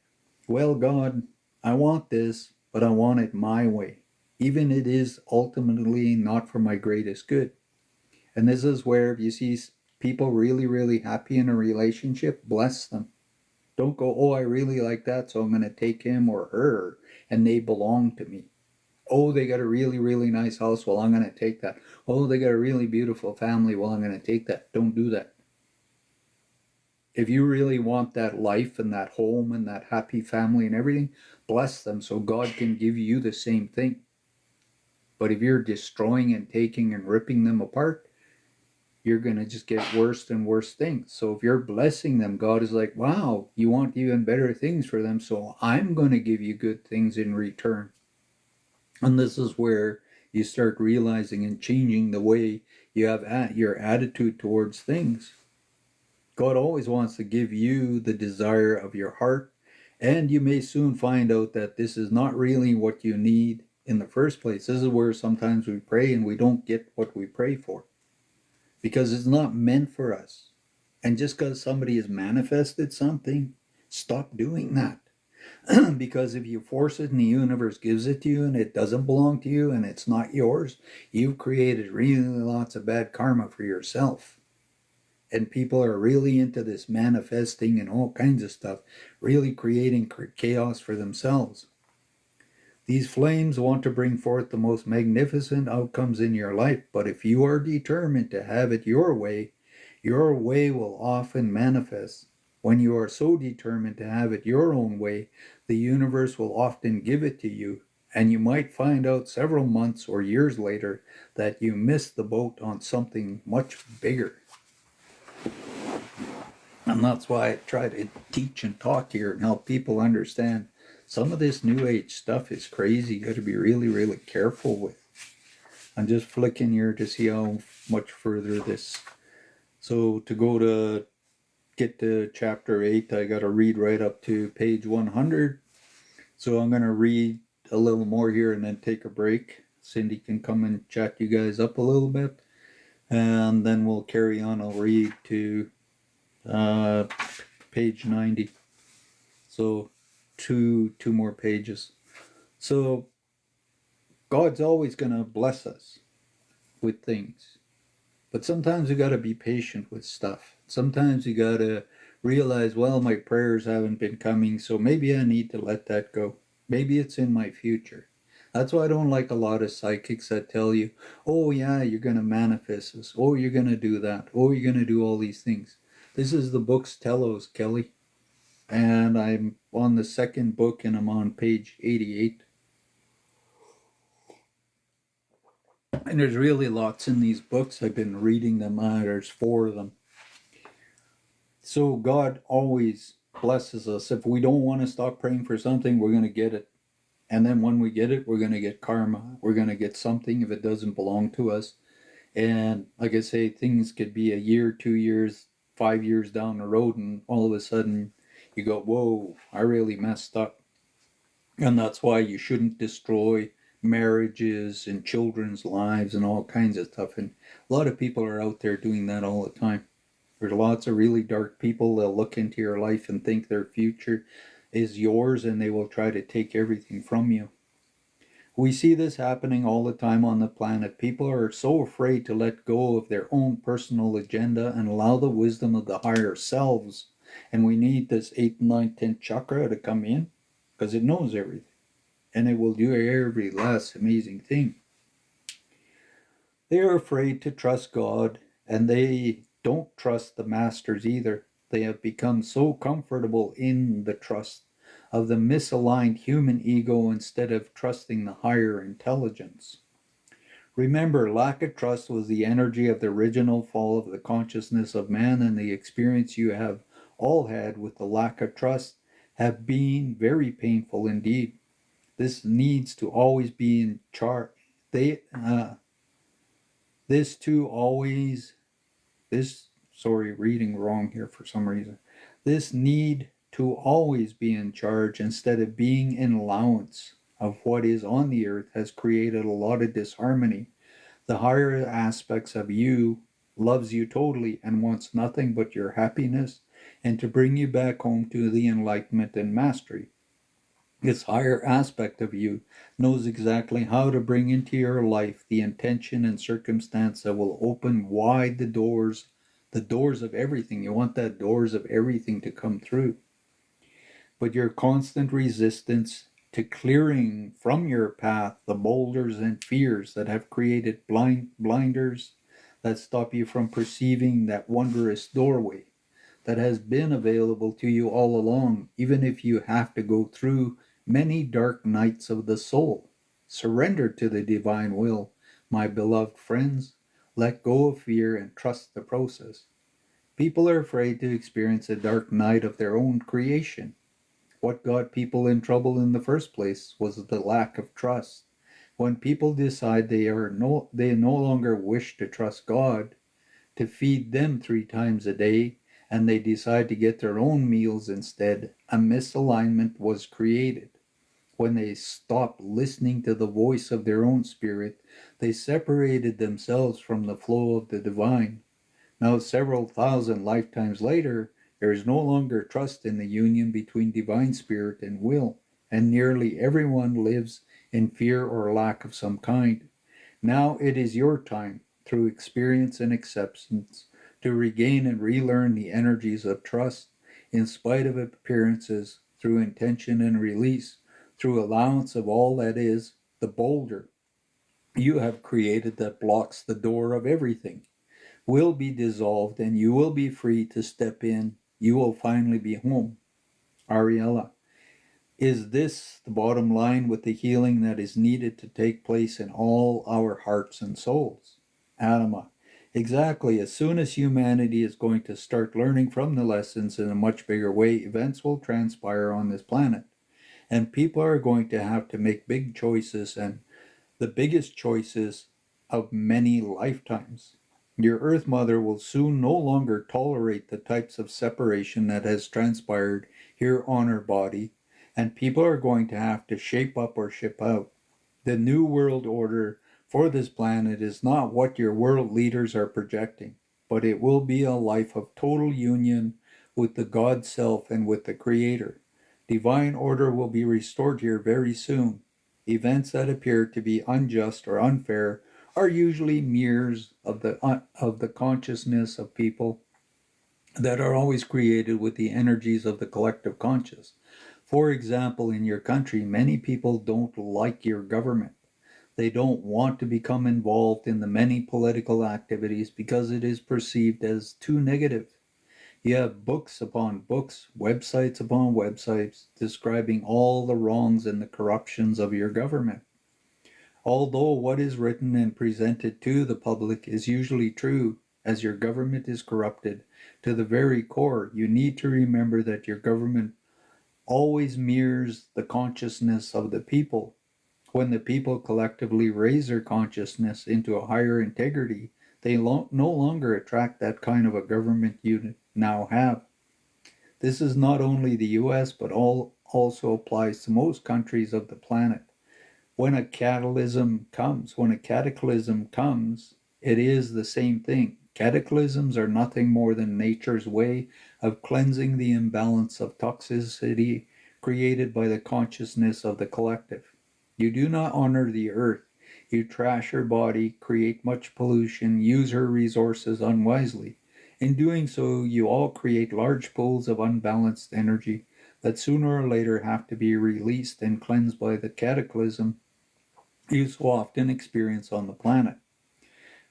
well, God, I want this, but I want it my way. Even it is ultimately not for my greatest good. And this is where if you see people really, really happy in a relationship, bless them. Don't go, oh, I really like that, so I'm going to take him or her, and they belong to me. Oh, they got a really, really nice house, well, I'm going to take that. Oh, they got a really beautiful family, well, I'm going to take that. Don't do that. If you really want that life and that home and that happy family and everything, bless them so God can give you the same thing. But if you're destroying and taking and ripping them apart, you're going to just get worse and worse things. So if you're blessing them, God is like, wow, you want even better things for them, so I'm going to give you good things in return. And this is where you start realizing and changing the way you have your attitude towards things. God always wants to give you the desire of your heart, and you may soon find out that this is not really what you need in the first place. This is where sometimes we pray and we don't get what we pray for, because it's not meant for us. And just because somebody has manifested something, stop doing that. Because if you force it and the universe gives it to you and it doesn't belong to you and it's not yours, you've created really lots of bad karma for yourself. And people are really into this manifesting and all kinds of stuff, really creating chaos for themselves. These flames want to bring forth the most magnificent outcomes in your life, but if you are determined to have it your way will often manifest. When you are so determined to have it your own way, the universe will often give it to you, and you might find out several months or years later that you missed the boat on something much bigger. And that's why I try to teach and talk here and help people understand some of this new age stuff is crazy. You got to be really, really careful with. I'm just flicking here to see how much further this. So to go to get to chapter 8, I got to read right up to page 100. So I'm going to read a little more here and then take a break. Cindy can come and chat you guys up a little bit. And then we'll carry on. I'll read to page 90. So two more pages. So God's always going to bless us with things, but sometimes you got to be patient with stuff. Sometimes you got to realize, well, my prayers haven't been coming, so maybe I need to let that go. Maybe it's in my future. That's why I don't like a lot of psychics that tell you, oh yeah, you're going to manifest this, oh you're going to do that, oh you're going to do all these things. This is the book's Telos, Kelly. And I'm on the second book and I'm on page 88. And there's really lots in these books. I've been reading them. There's 4 of them. So God always blesses us. If we don't want to stop praying for something, we're going to get it. And then when we get it, we're going to get karma. We're going to get something if it doesn't belong to us. And like I say, things could be a year, 2 years, 5 years down the road, and all of a sudden you go, whoa, I really messed up. And that's why you shouldn't destroy marriages and children's lives and all kinds of stuff. And a lot of people are out there doing that all the time. There's lots of really dark people. They'll look into your life and think their future is yours, and they will try to take everything from you. We see this happening all the time on the planet. People are so afraid to let go of their own personal agenda and allow the wisdom of the higher selves. And we need this 8th, 9th, 10th chakra to come in, because it knows everything. And it will do every last amazing thing. They are afraid to trust God, and they don't trust the masters either. They have become so comfortable in the trust of the misaligned human ego instead of trusting the higher intelligence. Remember, lack of trust was the energy of the original fall of the consciousness of man, and the experience you have all had with the lack of trust have been very painful indeed. This needs to always be in charge. This too always this sorry reading wrong here for some reason. This need to always be in charge instead of being in allowance of what is on the earth has created a lot of disharmony. The higher aspects of you loves you totally and wants nothing but your happiness and to bring you back home to the enlightenment and mastery. This higher aspect of you knows exactly how to bring into your life the intention and circumstance that will open wide the doors of everything. You want that doors of everything to come through. But your constant resistance to clearing from your path the boulders and fears that have created blinders that stop you from perceiving that wondrous doorway that has been available to you all along, even if you have to go through many dark nights of the soul. Surrender to the divine will, my beloved friends. Let go of fear and trust the process. People are afraid to experience a dark night of their own creation. What got people in trouble in the first place was the lack of trust. When people decide they no longer wish to trust God to feed them 3 times a day, and they decide to get their own meals instead, a misalignment was created. When they stopped listening to the voice of their own spirit, they separated themselves from the flow of the divine. Now, several thousand lifetimes later, there is no longer trust in the union between divine spirit and will, and nearly everyone lives in fear or lack of some kind. Now it is your time, through experience and acceptance, to regain and relearn the energies of trust, in spite of appearances, through intention and release, through allowance of all that is, the boulder you have created that blocks the door of everything will be dissolved and you will be free to step in. You will finally be home. Aurelia, is this the bottom line with the healing that is needed to take place in all our hearts and souls? Adama, exactly. As soon as humanity is going to start learning from the lessons in a much bigger way, events will transpire on this planet. And people are going to have to make big choices, and the biggest choices of many lifetimes. Your Earth Mother will soon no longer tolerate the types of separation that has transpired here on her body, and people are going to have to shape up or ship out. The new world order for this planet is not what your world leaders are projecting, but it will be a life of total union with the God Self and with the Creator. Divine order will be restored here very soon. Events that appear to be unjust or unfair are usually mirrors of the consciousness of people that are always created with the energies of the collective conscious. For example, in your country, many people don't like your government. They don't want to become involved in the many political activities because it is perceived as too negative. You have books upon books, websites upon websites, describing all the wrongs and the corruptions of your government. Although what is written and presented to the public is usually true, as your government is corrupted to the very core, you need to remember that your government always mirrors the consciousness of the people. When the people collectively raise their consciousness into a higher integrity, they no longer attract that kind of a government you now have. This is not only the US, but also applies to most countries of the planet. When a cataclysm comes, it is the same thing. Cataclysms are nothing more than nature's way of cleansing the imbalance of toxicity created by the consciousness of the collective. You do not honor the earth. You trash her body, create much pollution, use her resources unwisely. In doing so, you all create large pools of unbalanced energy that sooner or later have to be released and cleansed by the cataclysm you so often experience on the planet.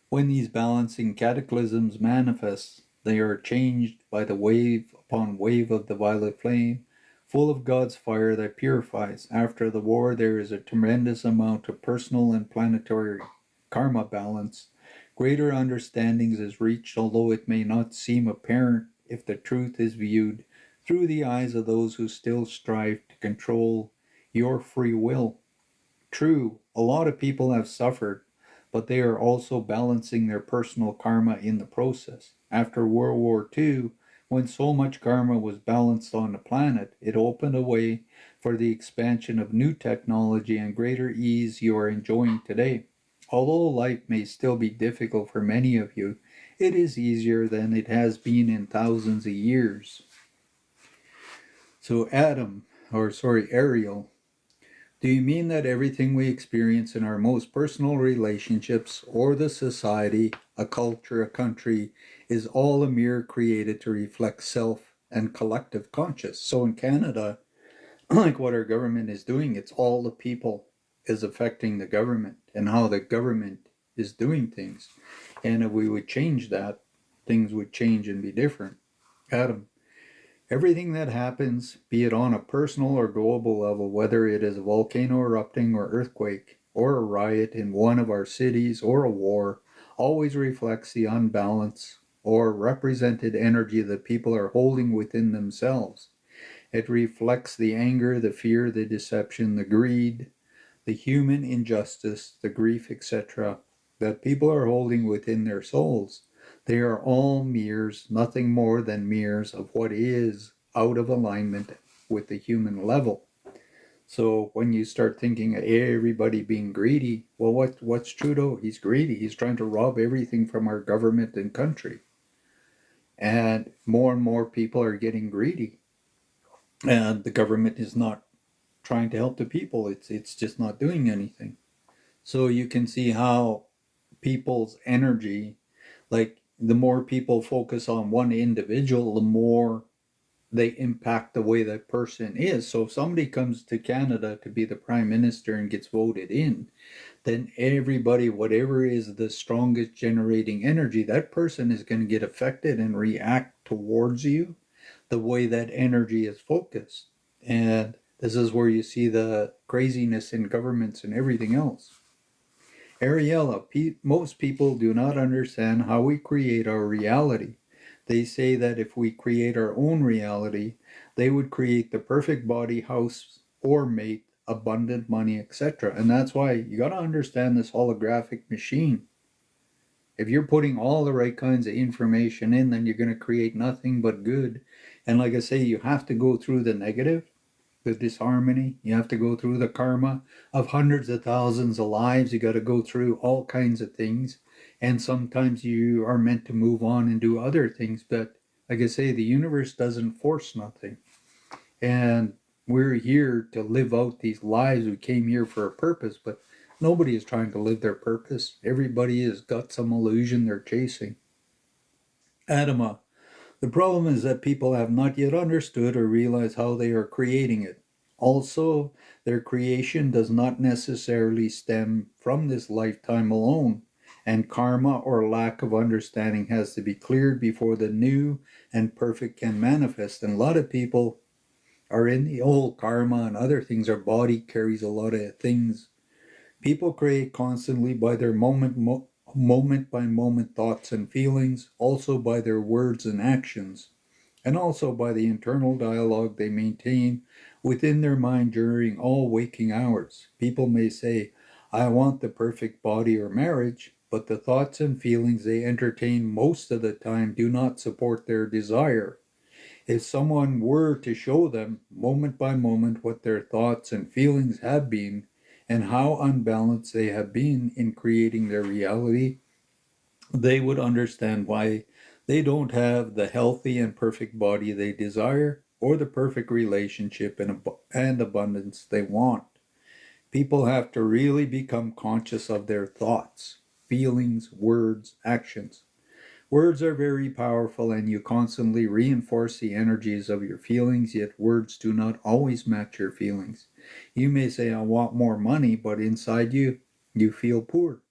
When these balancing cataclysms manifest, They are changed by the wave upon wave of the violet flame, full of God's fire that purifies. After the war, there is a tremendous amount of personal and planetary karma balance. Greater understandings is reached, although it may not seem apparent if the truth is viewed through the eyes of those who still strive to control your free will. True, a lot of people have suffered, but they are also balancing their personal karma in the process. After World War II, when so much karma was balanced on the planet, it opened a way for the expansion of new technology and greater ease you are enjoying today. Although life may still be difficult for many of you, it is easier than it has been in thousands of years. So Ariel, do you mean that everything we experience in our most personal relationships, or the society, a culture, a country, is all a mirror created to reflect self and collective conscious? So in Canada, like what our government is doing, it's all the people is affecting the government and how the government is doing things. And if we would change that, things would change and be different. Adam, everything that happens, be it on a personal or global level, whether it is a volcano erupting or earthquake, or a riot in one of our cities, or a war, always reflects the unbalance or represented energy that people are holding within themselves. It reflects the anger, the fear, the deception, the greed, the human injustice, the grief, etc., that people are holding within their souls. They are all mirrors, nothing more than mirrors of what is out of alignment with the human level. So when you start thinking of everybody being greedy, well, what's Trudeau? He's greedy. He's trying to rob everything from our government and country. And more people are getting greedy. And the government is not trying to help the people. It's just not doing anything. So you can see how people's energy, like the more people focus on one individual, the more they impact the way that person is. So if somebody comes to Canada to be the prime minister and gets voted in, then everybody, whatever is the strongest generating energy, that person is going to get affected and react towards you the way that energy is focused. And this is where you see the craziness in governments and everything else. Ariella, most people do not understand how we create our reality. They say that if we create our own reality, they would create the perfect body, house, or mate, abundant money, etc. And that's why you got to understand this holographic machine. If you're putting all the right kinds of information in, then you're going to create nothing but good. And like I say, you have to go through the negative, the disharmony. You have to go through the karma of hundreds of thousands of lives. You got to go through all kinds of things. And sometimes you are meant to move on and do other things. But like I say, the universe doesn't force nothing. And we're here to live out these lives. We came here for a purpose, but nobody is trying to live their purpose. Everybody has got some illusion they're chasing. Adama, the problem is that people have not yet understood or realized how they are creating it. Also, their creation does not necessarily stem from this lifetime alone, and karma or lack of understanding has to be cleared before the new and perfect can manifest. And a lot of people are in the old karma and other things. Our body carries a lot of things. People create constantly by their moment by moment thoughts and feelings, also by their words and actions, and also by the internal dialogue they maintain within their mind during all waking hours. People may say, I want the perfect body or marriage, but the thoughts and feelings they entertain most of the time do not support their desire. If someone were to show them moment by moment what their thoughts and feelings have been and how unbalanced they have been in creating their reality, they would understand why they don't have the healthy and perfect body they desire or the perfect relationship and abundance they want. People have to really become conscious of their thoughts, feelings, words, actions. Words are very powerful, and you constantly reinforce the energies of your feelings, yet words do not always match your feelings. You may say, I want more money, but inside you, feel poor.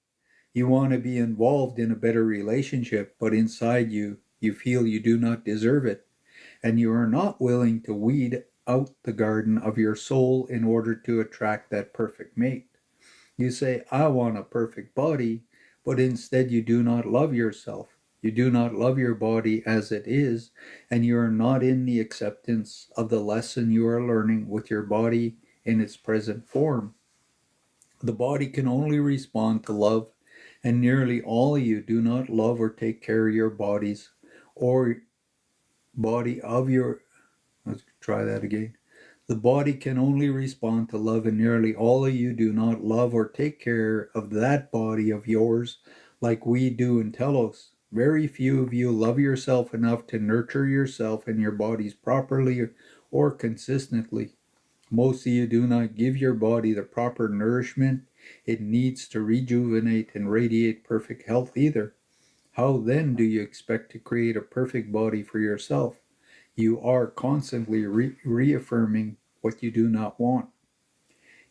You want to be involved in a better relationship, but inside you You feel you do not deserve it, and you are not willing to weed out the garden of your soul in order to attract that perfect mate. You say, I want a perfect body, but instead you do not love yourself. You do not love your body as it is, and you are not in the acceptance of the lesson you are learning with your body in its present form. The body can only respond to love, and nearly all of you do not love or take care of your bodies or body of your. Let's try that again. The body can only respond to love, and nearly all of you do not love or take care of that body of yours like we do in Telos. Very few of you love yourself enough to nurture yourself and your bodies properly or consistently. Most of you do not give your body the proper nourishment it needs to rejuvenate and radiate perfect health either. How then do you expect to create a perfect body for yourself? You are constantly reaffirming what you do not want.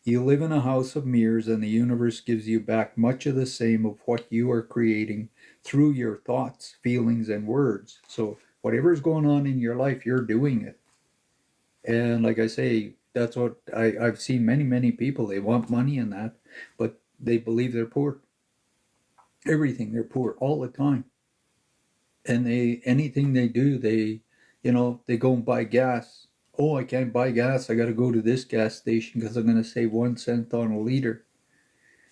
You live in a house of mirrors, and the universe gives you back much of the same of what you are creating through your thoughts, feelings, and words. So, whatever's going on in your life, you're doing it. And like I say, that's what I've seen many people. They want money and that, but they believe they're poor. Everything, they're poor all the time. And anything they do, they go and buy gas. Oh, I can't buy gas. I got to go to this gas station because I'm going to save 1 cent on a liter.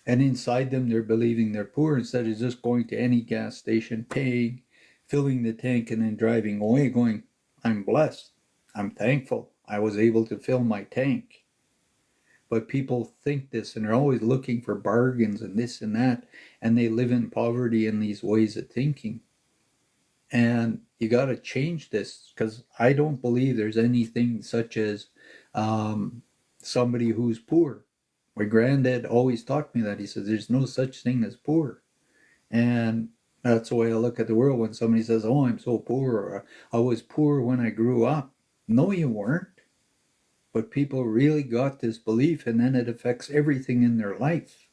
And inside them, they're believing they're poor instead of just going to any gas station, paying, filling the tank, and then driving away going, I'm blessed. I'm thankful. I was able to fill my tank. But people think this, and they're always looking for bargains and this and that, and they live in poverty in these ways of thinking. And you got to change this, because I don't believe there's anything such as somebody who's poor. My granddad always taught me that. He says there's no such thing as poor. And that's the way I look at the world when somebody says, oh, I'm so poor, or I was poor when I grew up. No, you weren't. But people really got this belief, and then it affects everything in their life.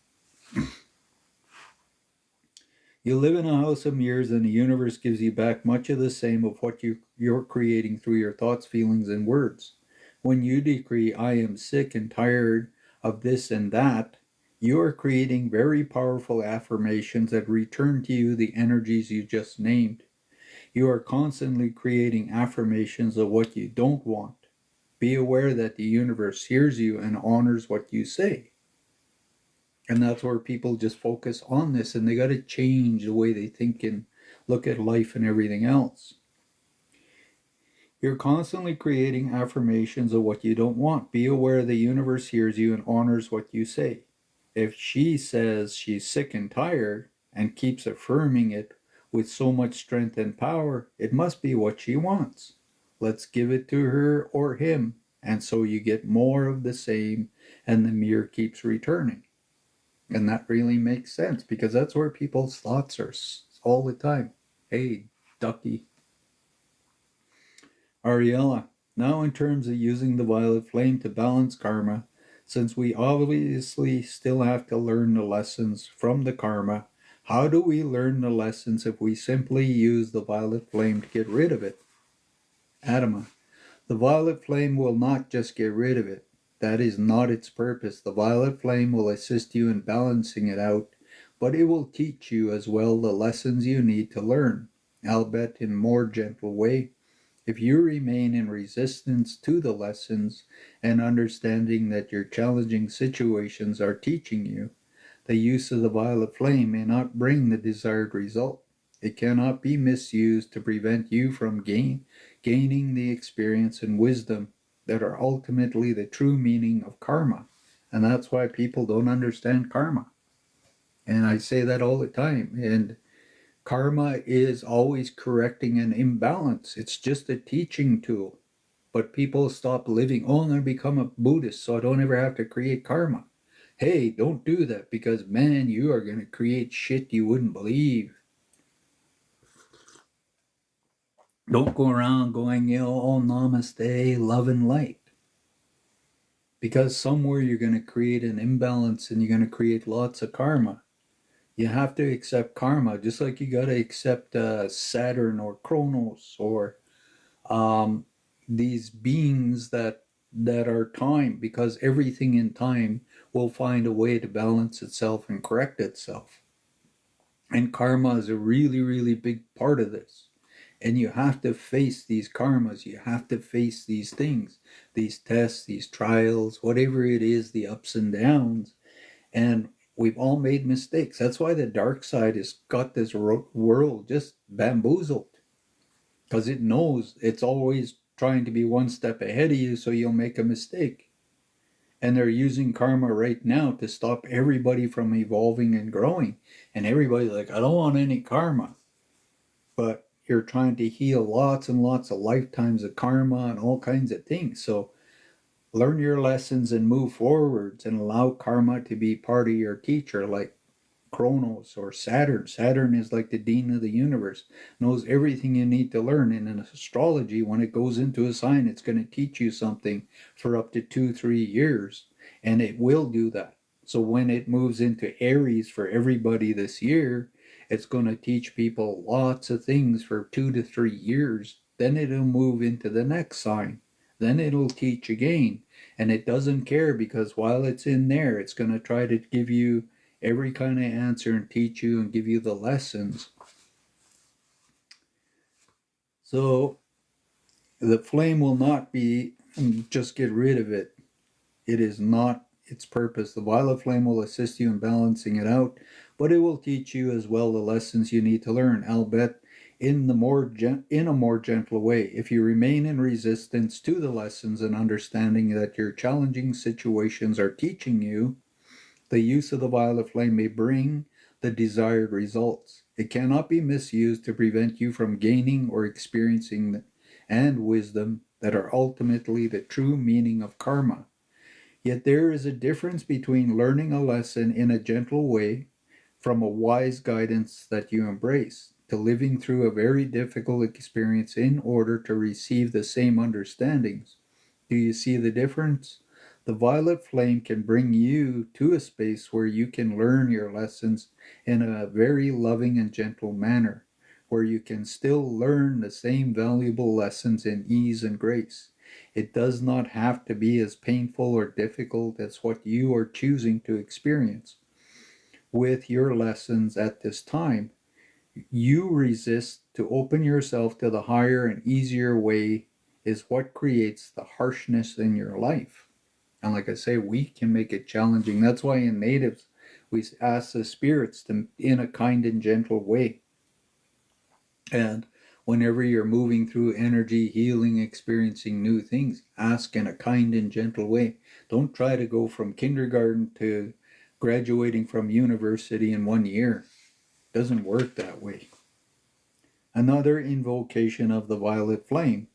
You live in a house of mirrors, and the universe gives you back much of the same of what you're creating through your thoughts, feelings, and words. When you decree, I am sick and tired of this and that, you are creating very powerful affirmations that return to you the energies you just named. You are constantly creating affirmations of what you don't want. Be aware that the universe hears you and honors what you say. And that's where people just focus on this, and they got to change the way they think and look at life and everything else. You're constantly creating affirmations of what you don't want. Be aware the universe hears you and honors what you say. If she says she's sick and tired and keeps affirming it with so much strength and power, it must be what she wants. Let's give it to her or him. And so you get more of the same, and the mirror keeps returning. And that really makes sense, because that's where people's thoughts are all the time. Hey, ducky. Aurelia, now in terms of using the violet flame to balance karma, since we obviously still have to learn the lessons from the karma, how do we learn the lessons if we simply use the violet flame to get rid of it? Adama, the violet flame will not just get rid of it. That is not its purpose. The violet flame will assist you in balancing it out, but it will teach you as well the lessons you need to learn, albeit in a more gentle way. If you remain in resistance to the lessons and understanding that your challenging situations are teaching you, the use of the violet flame may not bring the desired result. It cannot be misused to prevent you from gaining the experience and wisdom that are ultimately the true meaning of karma. And that's why people don't understand karma. And I say that all the time. And karma is always correcting an imbalance. It's just a teaching tool. But people stop living, oh, I'm going to become a Buddhist so I don't ever have to create karma. Hey, don't do that, because man, you are going to create shit you wouldn't believe. Don't go around going, oh, namaste, love and light. Because somewhere you're going to create an imbalance, and you're going to create lots of karma. You have to accept karma, just like you got to accept Saturn or Kronos or um, these beings that are time, because everything in time will find a way to balance itself and correct itself. And karma is a really, really big part of this. And you have to face these karmas. You have to face these things, these tests, these trials, whatever it is, the ups and downs. And we've all made mistakes. That's why the dark side has got this world just bamboozled, because it knows it's always trying to be one step ahead of you so you'll make a mistake. And they're using karma right now to stop everybody from evolving and growing. And everybody's like, I don't want any karma. But you're trying to heal lots and lots of lifetimes of karma and all kinds of things. So learn your lessons and move forwards and allow karma to be part of your teacher, like Kronos or Saturn. Saturn is like the dean of the universe, knows everything you need to learn. And in astrology, when it goes into a sign, it's going to teach you something for up to 2-3 years, and it will do that. So when it moves into Aries for everybody this year, it's going to teach people lots of things for 2 to 3 years. Then it'll move into the next sign. Then it'll teach again. And it doesn't care, because while it's in there, it's going to try to give you every kind of answer and teach you and give you the lessons. So the flame will not be just get rid of it. It is not its purpose. The violet flame will assist you in balancing it out, but it will teach you as well the lessons you need to learn, albeit in a more gentle way. If you remain in resistance to the lessons and understanding that your challenging situations are teaching you, the use of the violet flame may bring the desired results. It cannot be misused to prevent you from gaining or experiencing and wisdom that are ultimately the true meaning of karma. Yet there is a difference between learning a lesson in a gentle way from a wise guidance that you embrace, to living through a very difficult experience in order to receive the same understandings. Do you see the difference? The violet flame can bring you to a space where you can learn your lessons in a very loving and gentle manner, where you can still learn the same valuable lessons in ease and grace. It does not have to be as painful or difficult as what you are choosing to experience with your lessons at this time. You resist to open yourself to the higher and easier way is what creates the harshness in your life. And like I say, we can make it challenging. That's why in natives, we ask the spirits to, in a kind and gentle way. And whenever you're moving through energy, healing, experiencing new things, ask in a kind and gentle way. Don't try to go from kindergarten to graduating from university in 1 year. It doesn't work that way. Another invocation of the violet flame.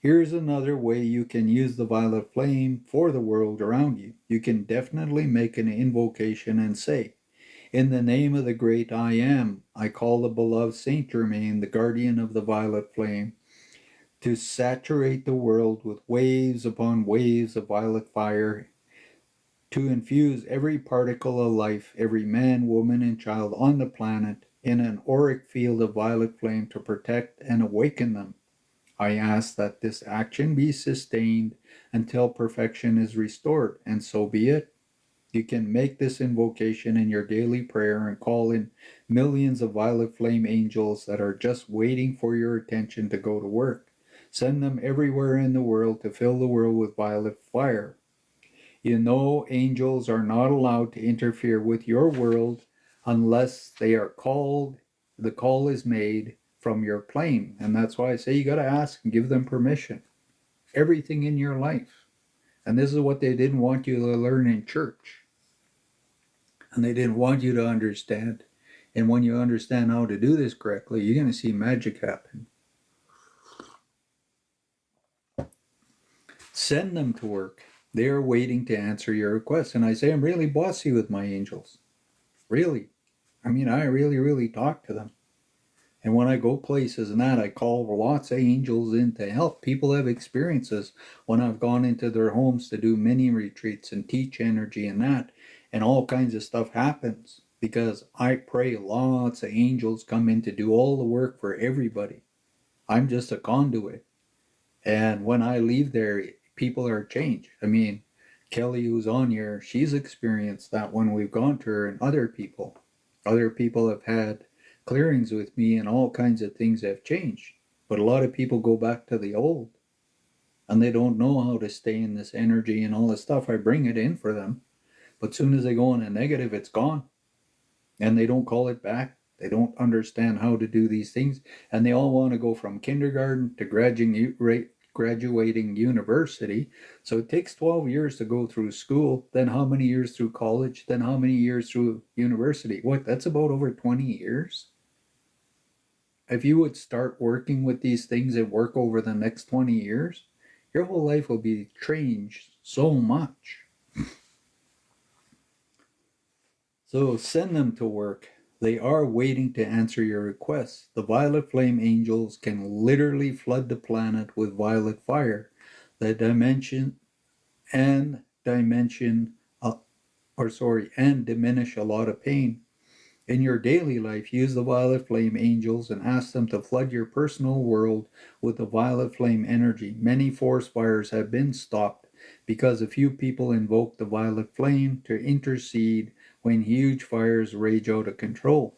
Here's another way you can use the violet flame for the world around you. You can definitely make an invocation and say, in the name of the great I Am, I call the beloved Saint Germain, the guardian of the violet flame, to saturate the world with waves upon waves of violet fire, to infuse every particle of life, every man, woman, and child on the planet in an auric field of violet flame to protect and awaken them. I ask that this action be sustained until perfection is restored, and so be it. You can make this invocation in your daily prayer and call in millions of violet flame angels that are just waiting for your attention to go to work. Send them everywhere in the world to fill the world with violet fire. You know, angels are not allowed to interfere with your world unless they are called, the call is made from your plane. And that's why I say you got to ask and give them permission. Everything in your life. And this is what they didn't want you to learn in church. And they didn't want you to understand. And when you understand how to do this correctly, you're going to see magic happen. Send them to work. They are waiting to answer your requests. And I say, I'm really bossy with my angels. Really. I mean, I really, really talk to them. And when I go places and that, I call lots of angels in to help. People have experiences when I've gone into their homes to do mini retreats and teach energy and that, and all kinds of stuff happens. because I pray lots of angels come in to do all the work for everybody. I'm just a conduit. And when I leave there, people are changed. I mean, Kelly, who's on here, she's experienced that when we've gone to her, and other people. Other people have had clearings with me, and all kinds of things have changed. But a lot of people go back to the old, and they don't know how to stay in this energy and all this stuff. I bring it in for them. But soon as they go in a negative, it's gone. And they don't call it back. They don't understand how to do these things. And they all want to go from kindergarten to graduating university. So it takes 12 years to go through school. Then how many years through college? Then how many years through university? What? That's about over 20 years. If you would start working with these things and work over the next 20 years, your whole life will be changed so much. So send them to work. They are waiting to answer your requests. The violet flame angels can literally flood the planet with violet fire. The dimension and dimension, and diminish a lot of pain. In your daily life, use the violet flame angels and ask them to flood your personal world with the violet flame energy. Many forest fires have been stopped because a few people invoke the violet flame to intercede when huge fires rage out of control.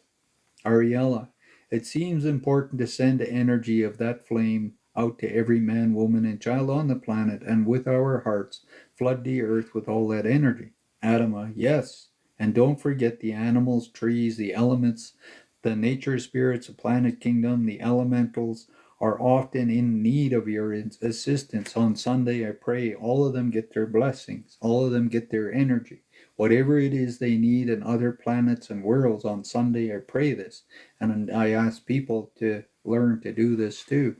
Ariella, it seems important to send the energy of that flame out to every man, woman, and child on the planet, and with our hearts, flood the earth with all that energy. Adama, yes. And don't forget the animals, trees, the elements, the nature spirits, the planet kingdom, the elementals are often in need of your assistance. On Sunday, I pray all of them get their blessings, all of them get their energy. Whatever it is they need in other planets and worlds, on Sunday I pray this. And I ask people to learn to do this too.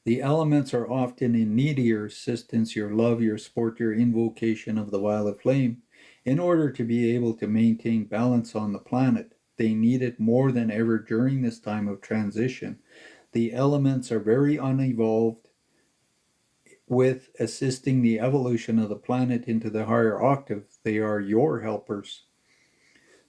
The elements are often in need of your assistance, your love, your support, your invocation of the violet flame. In order to be able to maintain balance on the planet, they need it more than ever during this time of transition. The elements are very unevolved with assisting the evolution of the planet into the higher octave. They are your helpers.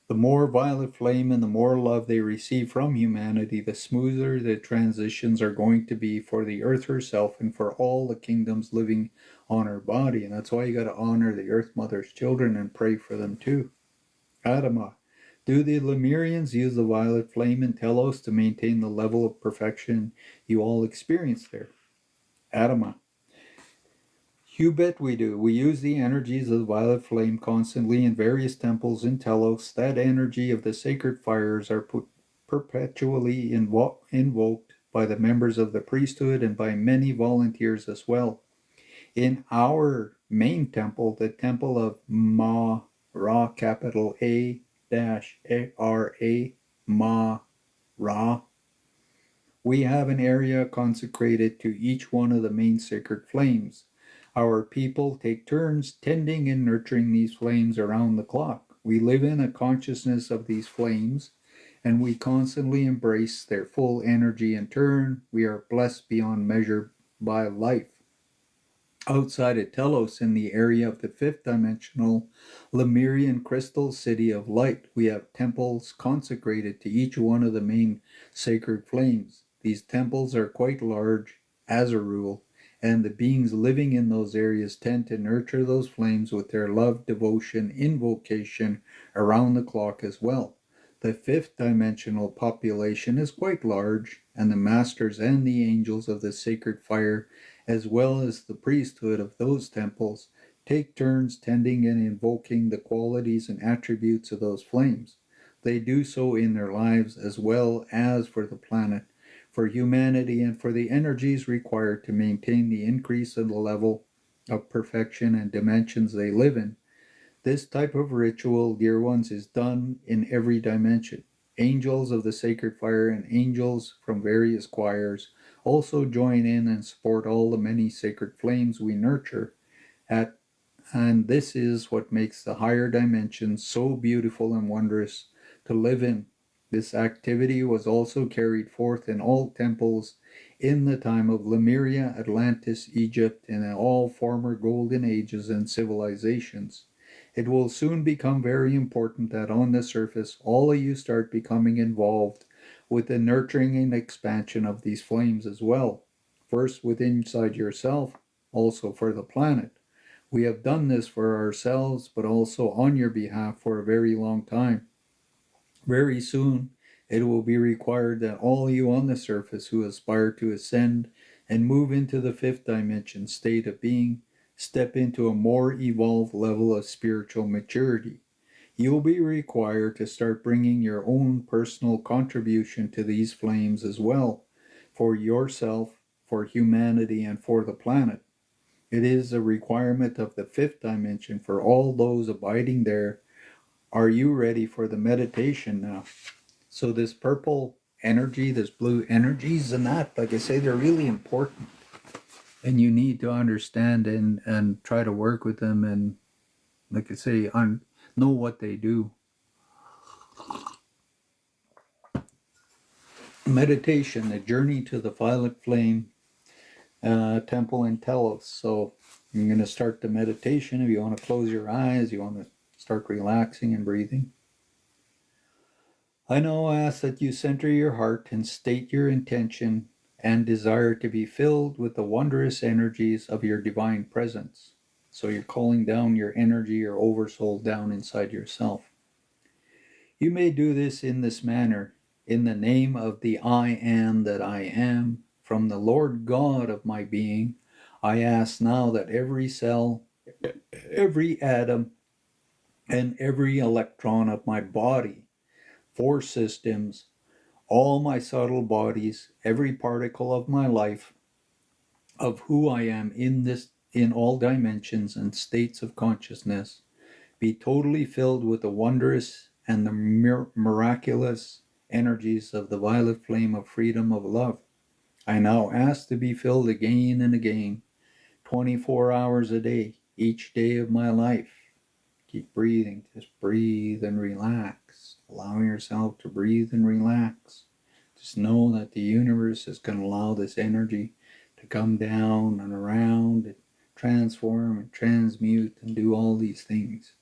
The more violet flame and the more love they receive from humanity, the smoother the transitions are going to be for the earth herself and for all the kingdoms living on her body. And that's why you got to honor the earth mother's children and pray for them too. Adama, do the Lemurians use the violet flame in Telos to maintain the level of perfection you all experience there? Adama, you bet we do. We use the energies of the violet flame constantly in various temples in Telos. That energy of the sacred fires are perpetually invoked by the members of the priesthood and by many volunteers as well. In our main temple, the temple of Ma Ra, capital A dash R A, Ma Ra, we have an area consecrated to each one of the main sacred flames. Our people take turns tending and nurturing these flames around the clock. We live in a consciousness of these flames, and we constantly embrace their full energy in turn. We are blessed beyond measure by life. Outside of Telos, in the area of the fifth dimensional Lemurian crystal city of light, we have temples consecrated to each one of the main sacred flames. These temples are quite large, as a rule, and the beings living in those areas tend to nurture those flames with their love, devotion, invocation around the clock as well. The fifth dimensional population is quite large, and the masters and the angels of the sacred fire, as well as the priesthood of those temples, take turns tending and invoking the qualities and attributes of those flames. They do so in their lives as well as for the planet, for humanity, and for the energies required to maintain the increase in the level of perfection and dimensions they live in. This type of ritual, dear ones, is done in every dimension. Angels of the sacred fire and angels from various choirs also join in and support all the many sacred flames we nurture at, and this is what makes the higher dimensions so beautiful and wondrous to live in. This activity was also carried forth in all temples in the time of Lemuria, Atlantis, Egypt, and in all former golden ages and civilizations. It will soon become very important that on the surface, all of you start becoming involved with the nurturing and expansion of these flames as well. First within inside yourself, also for the planet. We have done this for ourselves, but also on your behalf for a very long time. Very soon, it will be required that all you on the surface who aspire to ascend and move into the fifth dimension state of being step into a more evolved level of spiritual maturity. You'll be required to start bringing your own personal contribution to these flames as well, for yourself, for humanity, and for the planet. It is a requirement of the fifth dimension for all those abiding there. Are you ready for the meditation now? So this purple energy, this blue energies and that, like I say, they're really important. And you need to understand and try to work with them and, like I say, know what they do. Meditation, the journey to the violet flame temple in Telos. So I'm going to start the meditation. If you want to close your eyes, you want to start relaxing and breathing. I now ask that you center your heart and state your intention and desire to be filled with the wondrous energies of your divine presence. So you're calling down your energy, your oversoul down inside yourself. You may do this in this manner, in the name of the I am that I am, from the Lord God of my being. I ask now that every cell, every atom, and every electron of my body, 4 systems, all my subtle bodies, every particle of my life, of who I am in all dimensions and states of consciousness, be totally filled with the wondrous and the miraculous energies of the violet flame of freedom of love. I now ask to be filled again and again, 24 hours a day, each day of my life. Keep breathing, just breathe and relax. Allow yourself to breathe and relax. Just know that the universe is going to allow this energy to come down and around and transform and transmute and do all these things.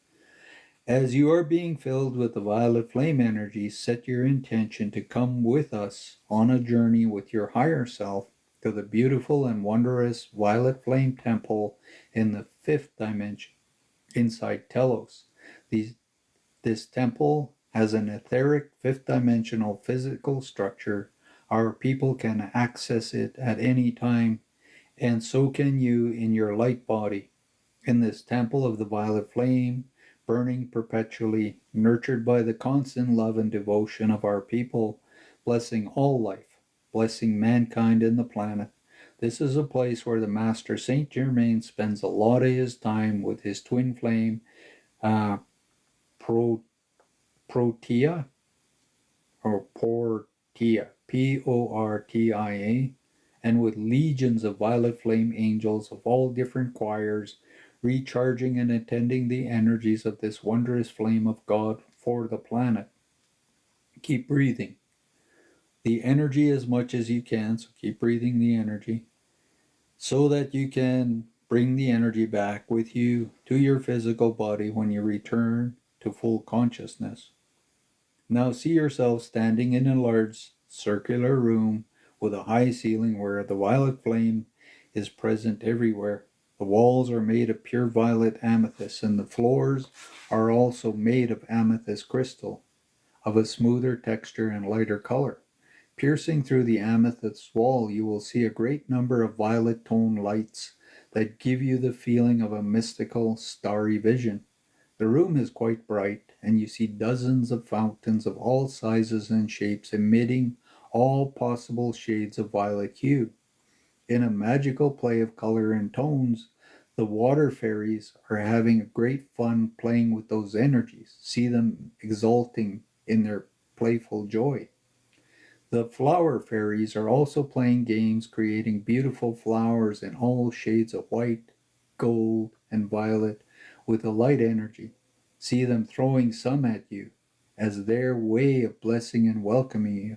As you are being filled with the violet flame energy, set your intention to come with us on a journey with your higher self to the beautiful and wondrous violet flame temple in the fifth dimension inside Telos. This temple has an etheric fifth dimensional physical structure. Our people can access it at any time, and so can you in your light body. In this temple of the violet flame, burning perpetually, nurtured by the constant love and devotion of our people, blessing all life, blessing mankind and the planet. This is a place where the Master Saint Germain spends a lot of his time with his twin flame, Protea, or Portia, Portia, and with legions of violet flame angels of all different choirs, recharging and attending the energies of this wondrous flame of God for the planet. Keep breathing the energy as much as you can, so keep breathing the energy, so that you can bring the energy back with you to your physical body when you return to full consciousness. Now see yourself standing in a large circular room with a high ceiling where the violet flame is present everywhere. The walls are made of pure violet amethyst, and the floors are also made of amethyst crystal, of a smoother texture and lighter color. Piercing through the amethyst wall, you will see a great number of violet tone lights that give you the feeling of a mystical, starry vision. The room is quite bright, and you see dozens of fountains of all sizes and shapes emitting all possible shades of violet hue. In a magical play of color and tones, the water fairies are having a great fun playing with those energies. See them exulting in their playful joy. The flower fairies are also playing games, creating beautiful flowers in all shades of white, gold, and violet with a light energy. See them throwing some at you as their way of blessing and welcoming you.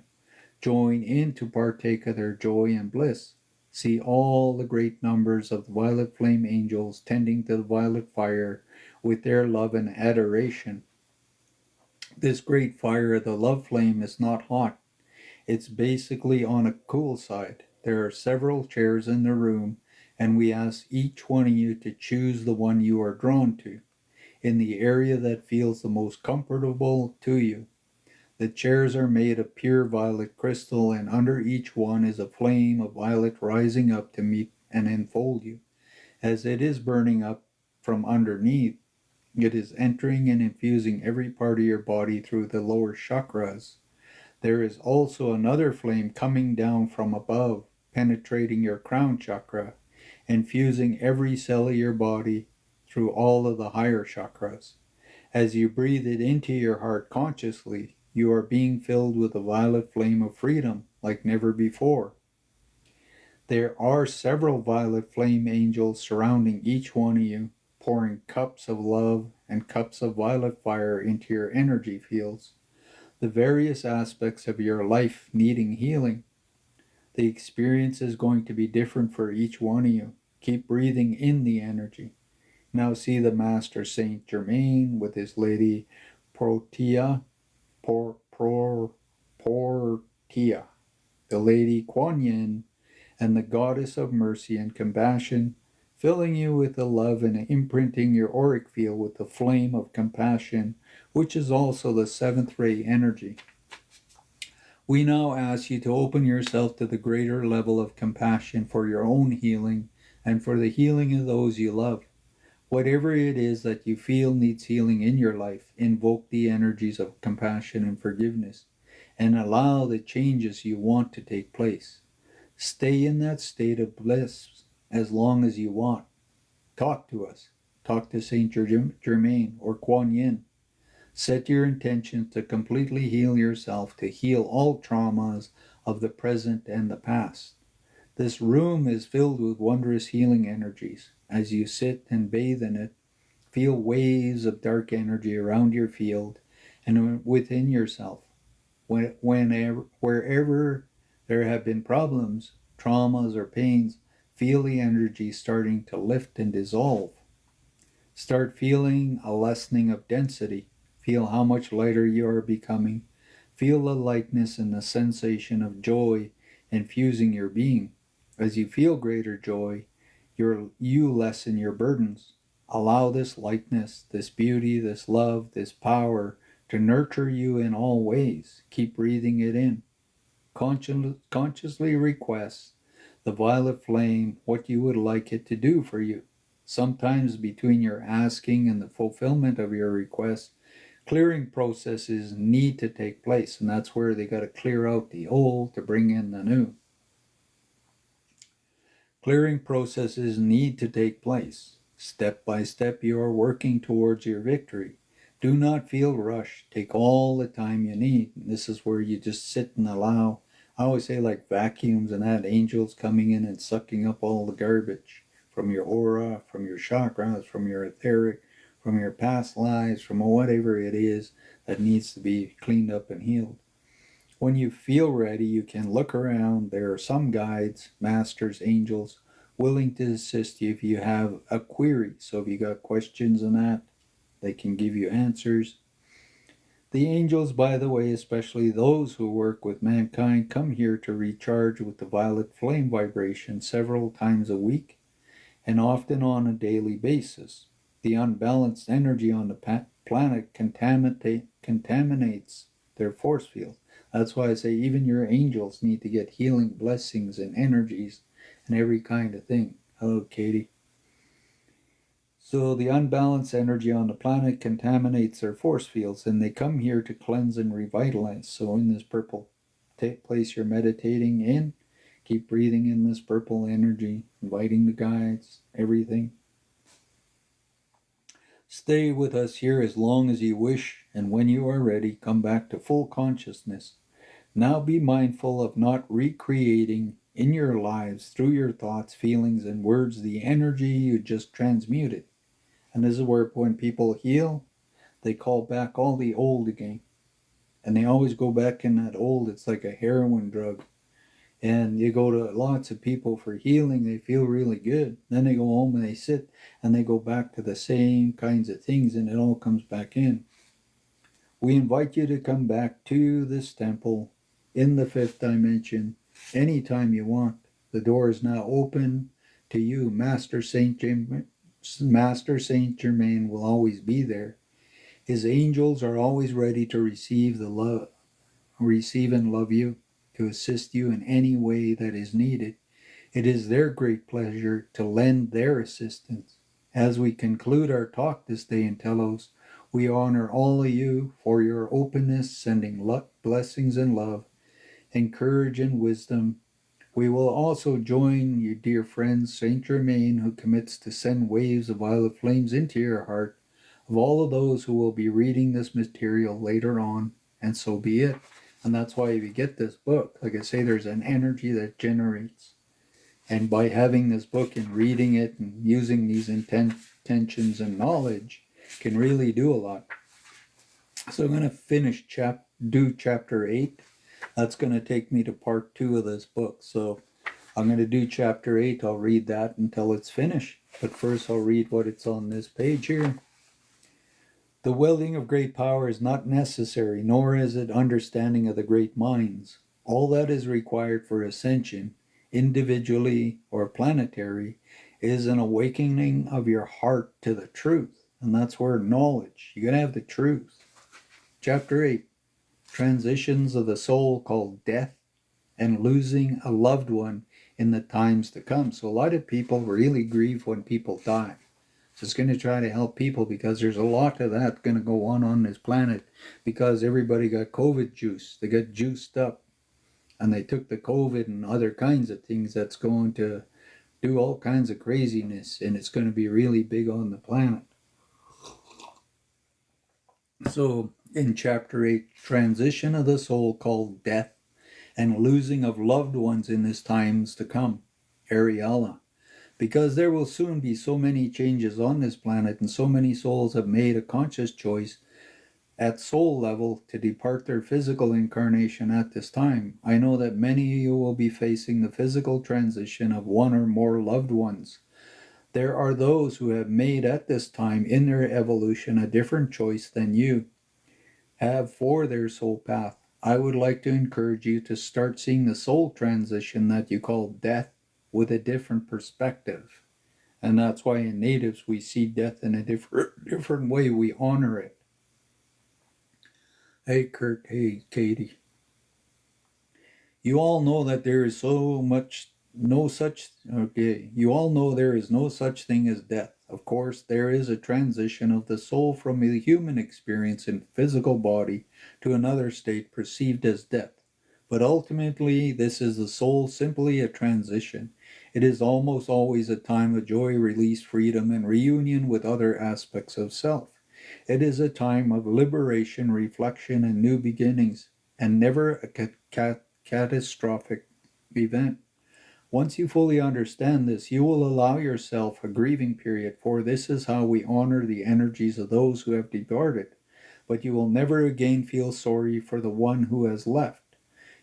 Join in to partake of their joy and bliss. See all the great numbers of the violet flame angels tending to the violet fire with their love and adoration. This great fire, the love flame, is not hot. It's basically on a cool side. There are several chairs in the room, and we ask each one of you to choose the one you are drawn to, in the area that feels the most comfortable to you. The chairs are made of pure violet crystal, and under each one is a flame of violet rising up to meet and enfold you. As it is burning up from underneath, it is entering and infusing every part of your body through the lower chakras. There is also another flame coming down from above, penetrating your crown chakra, infusing every cell of your body through all of the higher chakras. As you breathe it into your heart consciously, you are being filled with a violet flame of freedom like never before. There are several violet flame angels surrounding each one of you, pouring cups of love and cups of violet fire into your energy fields. The various aspects of your life needing healing. The experience is going to be different for each one of you. Keep breathing in the energy. Now see the Master Saint Germain with his lady Portia, Portia, the lady Kuan Yin, and the goddess of mercy and compassion, filling you with the love and imprinting your auric field with the flame of compassion, which is also the seventh ray energy. We now ask you to open yourself to the greater level of compassion for your own healing and for the healing of those you love. Whatever it is that you feel needs healing in your life, invoke the energies of compassion and forgiveness, and allow the changes you want to take place. Stay in that state of bliss as long as you want. Talk to us. Talk to Saint Germain or Kuan Yin. Set your intentions to completely heal yourself, to heal all traumas of the present and the past. This room is filled with wondrous healing energies. As you sit and bathe in it, feel waves of dark energy around your field and within yourself. Wherever there have been problems, traumas, or pains, feel the energy starting to lift and dissolve. Start feeling a lessening of density. Feel how much lighter you are becoming. Feel the lightness and the sensation of joy infusing your being. As you feel greater joy, you lessen your burdens. Allow this lightness, this beauty, this love, this power to nurture you in all ways. Keep breathing it in. Consciously request the violet flame what you would like it to do for you. Sometimes between your asking and the fulfillment of your request, clearing processes need to take place, and that's where they got to clear out the old to bring in the new. Clearing processes need to take place. Step by step, you are working towards your victory. Do not feel rushed. Take all the time you need. This is where you just sit and allow. I always say, like vacuums and that, angels coming in and sucking up all the garbage from your aura, from your chakras, from your etheric, from your past lives, from whatever it is that needs to be cleaned up and healed. When you feel ready, you can look around. There are some guides, masters, angels, willing to assist you if you have a query. So if you got questions on that, they can give you answers. The angels, by the way, especially those who work with mankind, come here to recharge with the violet flame vibration several times a week and often on a daily basis. The unbalanced energy on the planet contaminates their force field. That's why I say even your angels need to get healing blessings and energies and every kind of thing. Hello, Katie. So the unbalanced energy on the planet contaminates their force fields, and they come here to cleanse and revitalize. So in this purple place you're meditating in, keep breathing in this purple energy, inviting the guides, everything. Stay with us here as long as you wish, and when you are ready, come back to full consciousness. Now be mindful of not recreating in your lives, through your thoughts, feelings, and words, the energy you just transmuted. And this is where when people heal, they call back all the old again. And they always go back in that old. It's like a heroin drug. And you go to lots of people for healing, they feel really good. Then they go home and they sit and they go back to the same kinds of things and it all comes back in. We invite you to come back to this temple in the fifth dimension anytime you want. The door is now open to you. Master Saint Germain will always be there. His angels are always ready to receive and love you, to assist you in any way that is needed. It is their great pleasure to lend their assistance. As we conclude our talk this day in Telos, we honor all of you for your openness, sending blessings and love, and courage and wisdom. We will also join your dear friend Saint Germain, who commits to send waves of violet flames into your heart, of all of those who will be reading this material later on, and so be it. And that's why we get this book. Like I say, there's an energy that generates. And by having this book and reading it and using these intentions and knowledge can really do a lot. So I'm going to do chapter 8. That's going to take me to part 2 of this book. So I'm going to do chapter 8. I'll read that until it's finished. But first I'll read what it's on this page here. The wielding of great power is not necessary, nor is it understanding of the great minds. All that is required for ascension, individually or planetary, is an awakening of your heart to the truth. And that's where knowledge, you got to have the truth. Chapter 8, transitions of the soul called death and losing a loved one in the times to come. So a lot of people really grieve when people die. So it's going to try to help people because there's a lot of that going to go on this planet because everybody got COVID juice. They got juiced up and they took the COVID and other kinds of things that's going to do all kinds of craziness, and it's going to be really big on the planet. So in chapter 8, transition of the soul called death and losing of loved ones in this times to come, Aurelia. Because there will soon be so many changes on this planet and so many souls have made a conscious choice at soul level to depart their physical incarnation at this time. I know that many of you will be facing the physical transition of one or more loved ones. There are those who have made at this time in their evolution a different choice than you have for their soul path. I would like to encourage you to start seeing the soul transition that you call death with a different perspective. And that's why in natives we see death in a different way. We honor it. Hey Kurt, hey Katie. You all know that there is you all know there is no such thing as death. Of course, there is a transition of the soul from the human experience in physical body to another state perceived as death. But ultimately, this is the soul simply a transition. It is almost always a time of joy, release, freedom, and reunion with other aspects of self. It is a time of liberation, reflection, and new beginnings, and never a catastrophic event. Once you fully understand this, you will allow yourself a grieving period, for this is how we honor the energies of those who have departed. But you will never again feel sorry for the one who has left.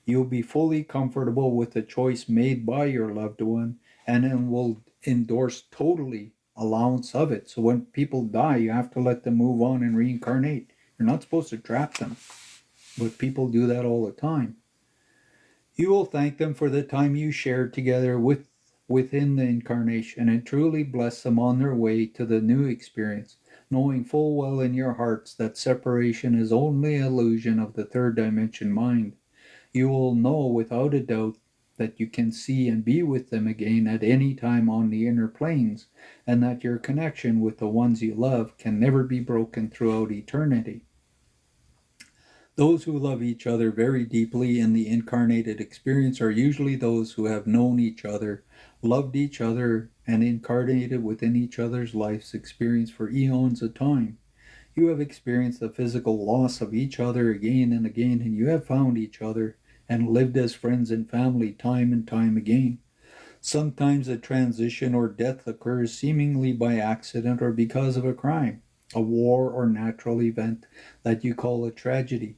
You will be fully comfortable with the choice made by your loved one and will endorse totally allowance of it. So when people die, you have to let them move on and reincarnate. You're not supposed to trap them, but people do that all the time. You will thank them for the time you shared together within the incarnation and truly bless them on their way to the new experience, knowing full well in your hearts that separation is only an illusion of the third dimension mind. You will know without a doubt that you can see and be with them again at any time on the inner planes, and that your connection with the ones you love can never be broken throughout eternity. Those who love each other very deeply in the incarnated experience are usually those who have known each other, loved each other, and incarnated within each other's life's experience for eons of time. You have experienced the physical loss of each other again and again, and you have found each other and lived as friends and family time and time again. Sometimes a transition or death occurs seemingly by accident or because of a crime, a war or natural event that you call a tragedy.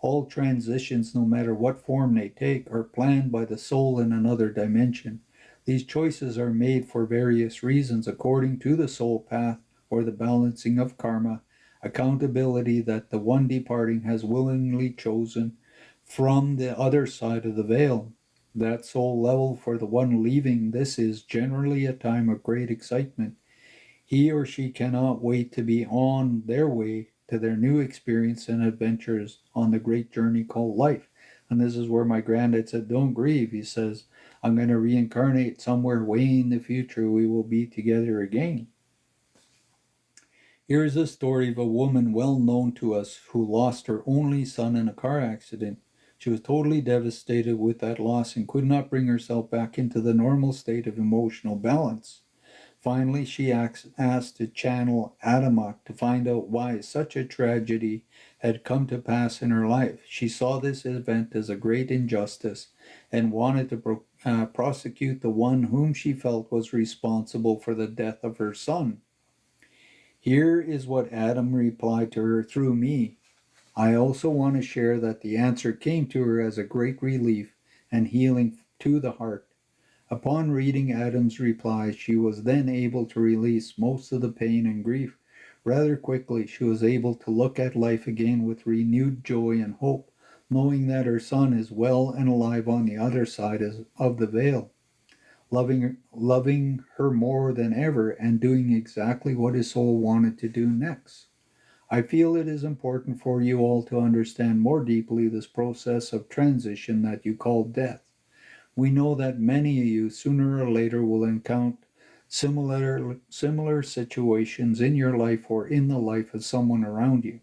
All transitions, no matter what form they take, are planned by the soul in another dimension. These choices are made for various reasons according to the soul path or the balancing of karma, accountability that the one departing has willingly chosen from the other side of the veil. That soul level for the one leaving this is generally a time of great excitement. He or she cannot wait to be on their way to their new experience and adventures on the great journey called life. And this is where my granddad said, "Don't grieve." He says, "I'm going to reincarnate somewhere way in the future. We will be together again." Here is a story of a woman well known to us who lost her only son in a car accident. She was totally devastated with that loss and could not bring herself back into the normal state of emotional balance. Finally, she asked to channel Adama to find out why such a tragedy had come to pass in her life. She saw this event as a great injustice and wanted to prosecute the one whom she felt was responsible for the death of her son. Here is what Adam replied to her through me. I also want to share that the answer came to her as a great relief and healing to the heart. Upon reading Adam's reply, she was then able to release most of the pain and grief. Rather quickly, she was able to look at life again with renewed joy and hope, knowing that her son is well and alive on the other side of the veil, loving her more than ever and doing exactly what his soul wanted to do next. I feel it is important for you all to understand more deeply this process of transition that you call death. We know that many of you sooner or later will encounter similar situations in your life or in the life of someone around you.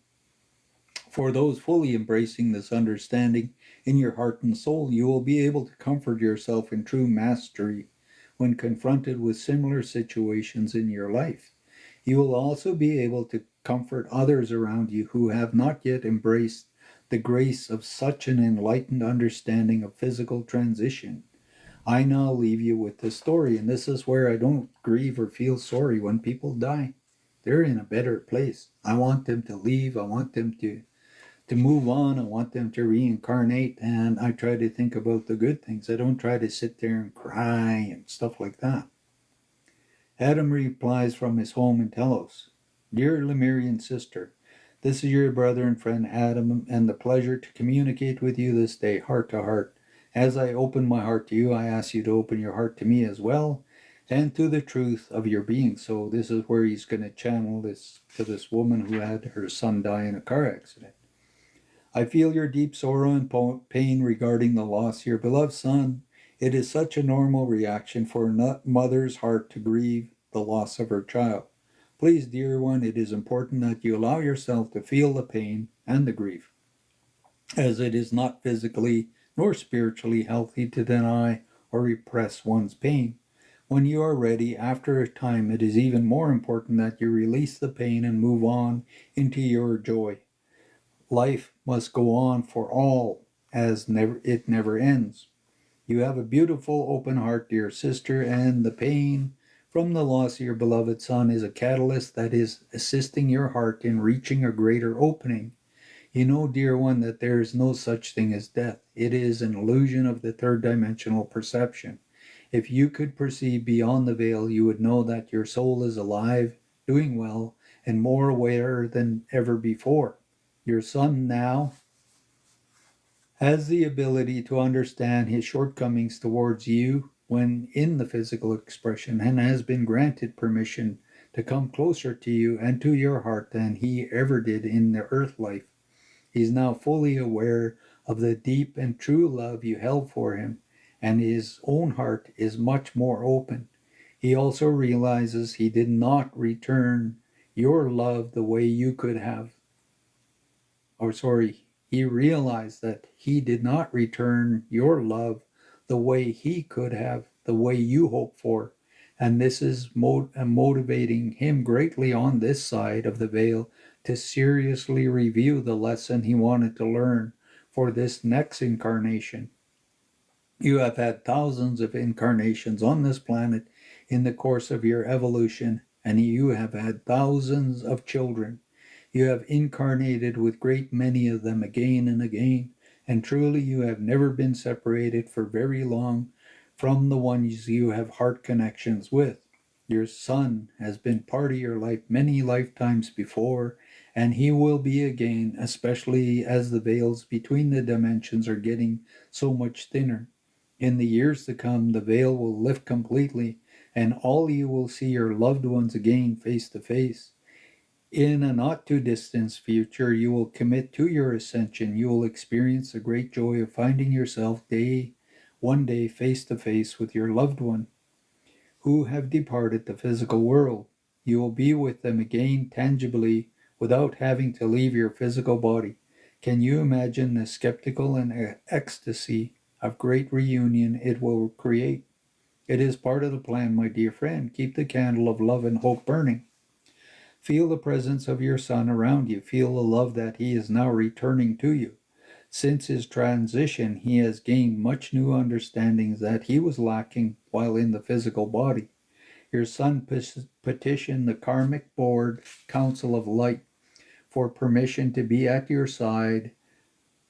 For those fully embracing this understanding in your heart and soul, you will be able to comfort yourself in true mastery when confronted with similar situations in your life. You will also be able to comfort others around you who have not yet embraced the grace of such an enlightened understanding of physical transition. I now leave you with this story, and this is where I don't grieve or feel sorry when people die. They're in a better place. I want them to leave. I want them to move on. I want them to reincarnate, and I try to think about the good things. I don't try to sit there and cry and stuff like that. Adam replies from his home in Telos. Dear Lemurian sister, this is your brother and friend Adam, and the pleasure to communicate with you this day, heart to heart. As I open my heart to you, I ask you to open your heart to me as well, and to the truth of your being. So this is where he's going to channel this to this woman who had her son die in a car accident. I feel your deep sorrow and pain regarding the loss of your beloved son. It is such a normal reaction for a mother's heart to grieve the loss of her child. Please, dear one, it is important that you allow yourself to feel the pain and the grief, as it is not physically nor spiritually healthy to deny or repress one's pain. When you are ready, after a time, it is even more important that you release the pain and move on into your joy. Life must go on for all, as it never ends. You have a beautiful open heart, dear sister, and the pain from the loss of your beloved son is a catalyst that is assisting your heart in reaching a greater opening. You know, dear one, that there is no such thing as death. It is an illusion of the third dimensional perception. If you could perceive beyond the veil, you would know that your soul is alive, doing well, and more aware than ever before. Your son now has the ability to understand his shortcomings towards you when in the physical expression and has been granted permission to come closer to you and to your heart than he ever did in the earth life. He is now fully aware of the deep and true love you held for him, and his own heart is much more open. He also realizes he did not return your love the way you could have. He realized that he did not return your love the way he could have, the way you hoped for. And this is motivating him greatly on this side of the veil to seriously review the lesson he wanted to learn for this next incarnation. You have had thousands of incarnations on this planet in the course of your evolution, and you have had thousands of children. You have incarnated with great many of them again and again, and truly you have never been separated for very long from the ones you have heart connections with. Your son has been part of your life many lifetimes before, and he will be again, especially as the veils between the dimensions are getting so much thinner. In the years to come, the veil will lift completely, and all you will see your loved ones again face to face. In a not too distant future, you will commit to your ascension. You will experience the great joy of finding yourself one day face to face with your loved one who have departed the physical world. You will be with them again tangibly without having to leave your physical body. Can you imagine the skeptical and ecstasy of great reunion it will create? It is part of the plan, my dear friend. Keep the candle of love and hope burning. Feel the presence of your son around you. Feel the love that he is now returning to you. Since his transition, he has gained much new understandings that he was lacking while in the physical body. Your son petitioned the Karmic Board Council of Light for permission to be at your side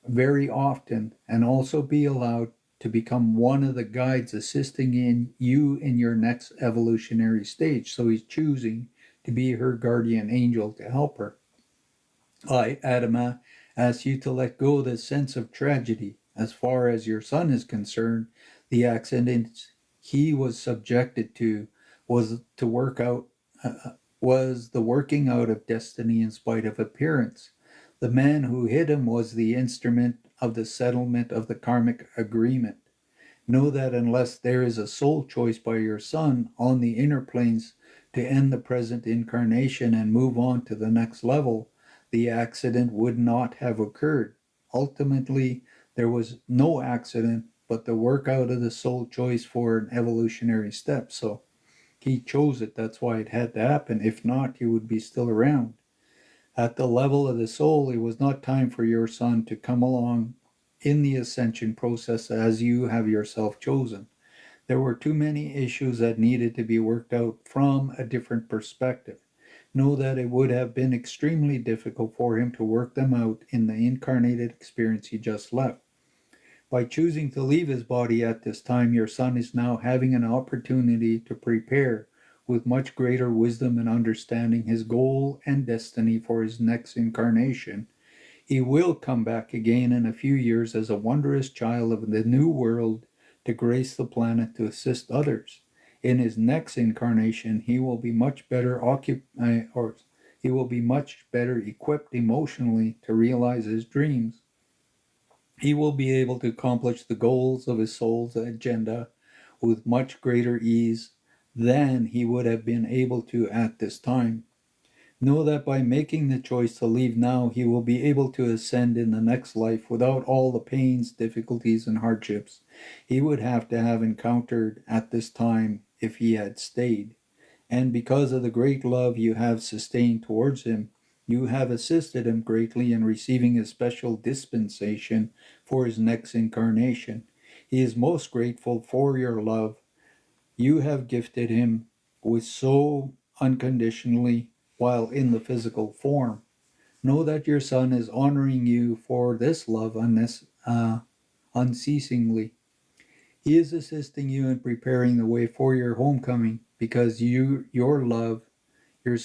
very often and also be allowed to become one of the guides assisting in you in your next evolutionary stage. So he's choosing to be her guardian angel to help her. I, Adama, ask you to let go of the sense of tragedy. As far as your son is concerned, the accident he was subjected to was to work out was the working out of destiny in spite of appearance. The man who hit him was the instrument of the settlement of the karmic agreement. Know that unless there is a soul choice by your son on the inner planes to end the present incarnation and move on to the next level, the accident would not have occurred. Ultimately, there was no accident, but the work out of the soul choice for an evolutionary step. So he chose it. That's why it had to happen. If not, he would be still around. At the level of the soul, it was not time for your son to come along in the ascension process as you have yourself chosen. There were too many issues that needed to be worked out from a different perspective. Know that it would have been extremely difficult for him to work them out in the incarnated experience he just left. By choosing to leave his body at this time, your son is now having an opportunity to prepare with much greater wisdom and understanding his goal and destiny for his next incarnation. He will come back again in a few years as a wondrous child of the new world to grace the planet to assist others. In his next incarnation, he will be much better he will be much better equipped emotionally to realize his dreams. He will be able to accomplish the goals of his soul's agenda with much greater ease than he would have been able to at this time. Know that by making the choice to leave now, he will be able to ascend in the next life without all the pains, difficulties, and hardships he would have to have encountered at this time if he had stayed. And because of the great love you have sustained towards him, you have assisted him greatly in receiving a special dispensation for his next incarnation. He is most grateful for your love you have gifted him with so unconditionally while in the physical form. Know that your son is honoring you for this love unceasingly. He is assisting you in preparing the way for your homecoming because you love your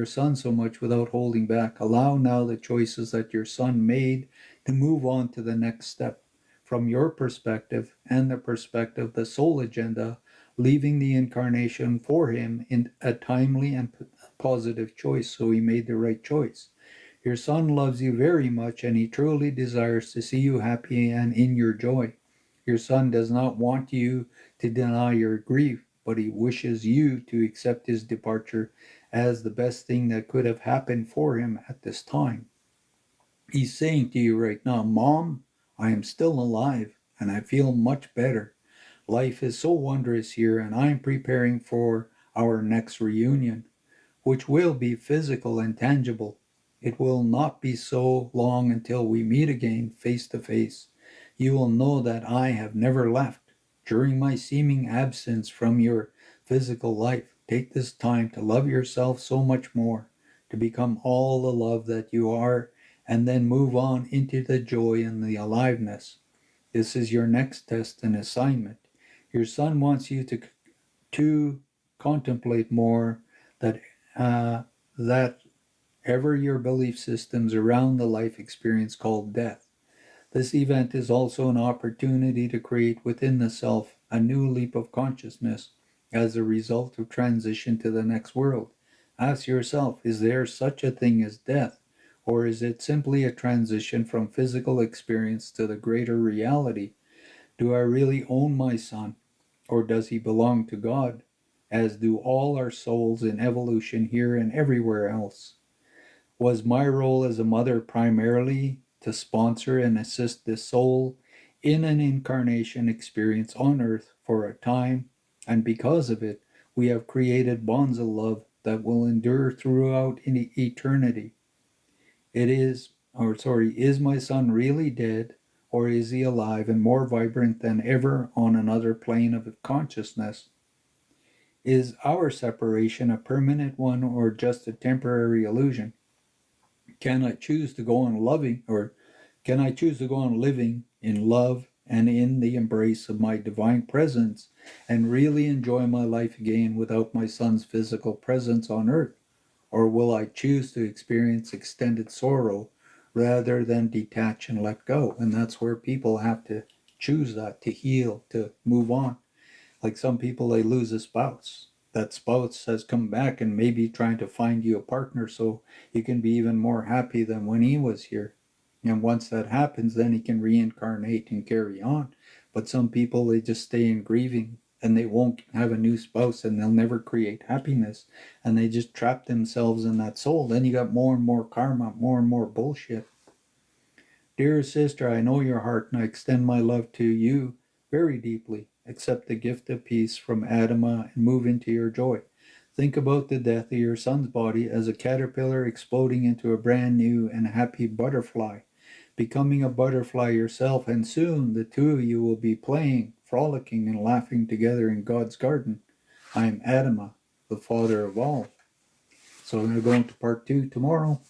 son so much without holding back. Allow now the choices that your son made to move on to the next step. From your perspective and the perspective, the soul agenda, leaving the incarnation for him in a timely and positive choice, so he made the right choice. Your son loves you very much and he truly desires to see you happy and in your joy. Your son does not want you to deny your grief, but he wishes you to accept his departure as the best thing that could have happened for him at this time. He's saying to you right now, Mom, I am still alive and I feel much better. Life is so wondrous here and I am preparing for our next reunion, which will be physical and tangible. It will not be so long until we meet again face to face. You will know that I have never left. During my seeming absence from your physical life, take this time to love yourself so much more, to to become all the love that you are, and then move on into the joy and the aliveness. This is your next test and assignment. Your son wants you to contemplate more that that ever your belief systems around the life experience called death. This event is also an opportunity to create within the self a new leap of consciousness as a result of transition to the next world. Ask yourself, is there such a thing as death? Or is it simply a transition from physical experience to the greater reality? Do I really own my son? Or does he belong to God, as do all our souls in evolution here and everywhere else? Was my role as a mother primarily to sponsor and assist this soul in an incarnation experience on earth for a time, and because of it, we have created bonds of love that will endure throughout eternity. Is my son really dead, or is he alive and more vibrant than ever on another plane of consciousness? Is our separation a permanent one or just a temporary illusion? Can I choose to go on loving, or can I choose to go on living in love and in the embrace of my divine presence and really enjoy my life again without my son's physical presence on earth? Or will I choose to experience extended sorrow rather than detach and let go? And that's where people have to choose that, to heal, to move on. Like some people, they lose a spouse. That spouse has come back and maybe trying to find you a partner so you can be even more happy than when he was here. And once that happens, then he can reincarnate and carry on. But some people, they just stay in grieving and they won't have a new spouse and they'll never create happiness. And they just trap themselves in that soul. Then you got more and more karma, more and more bullshit. Dear sister, I know your heart and I extend my love to you very deeply. Accept the gift of peace from Adama and move into your joy. Think about the death of your son's body as a caterpillar exploding into a brand new and happy butterfly, becoming a butterfly yourself, and soon the two of you will be playing, frolicking, and laughing together in God's garden. I am Adama, the father of all. So I'm going to go into part 2 tomorrow.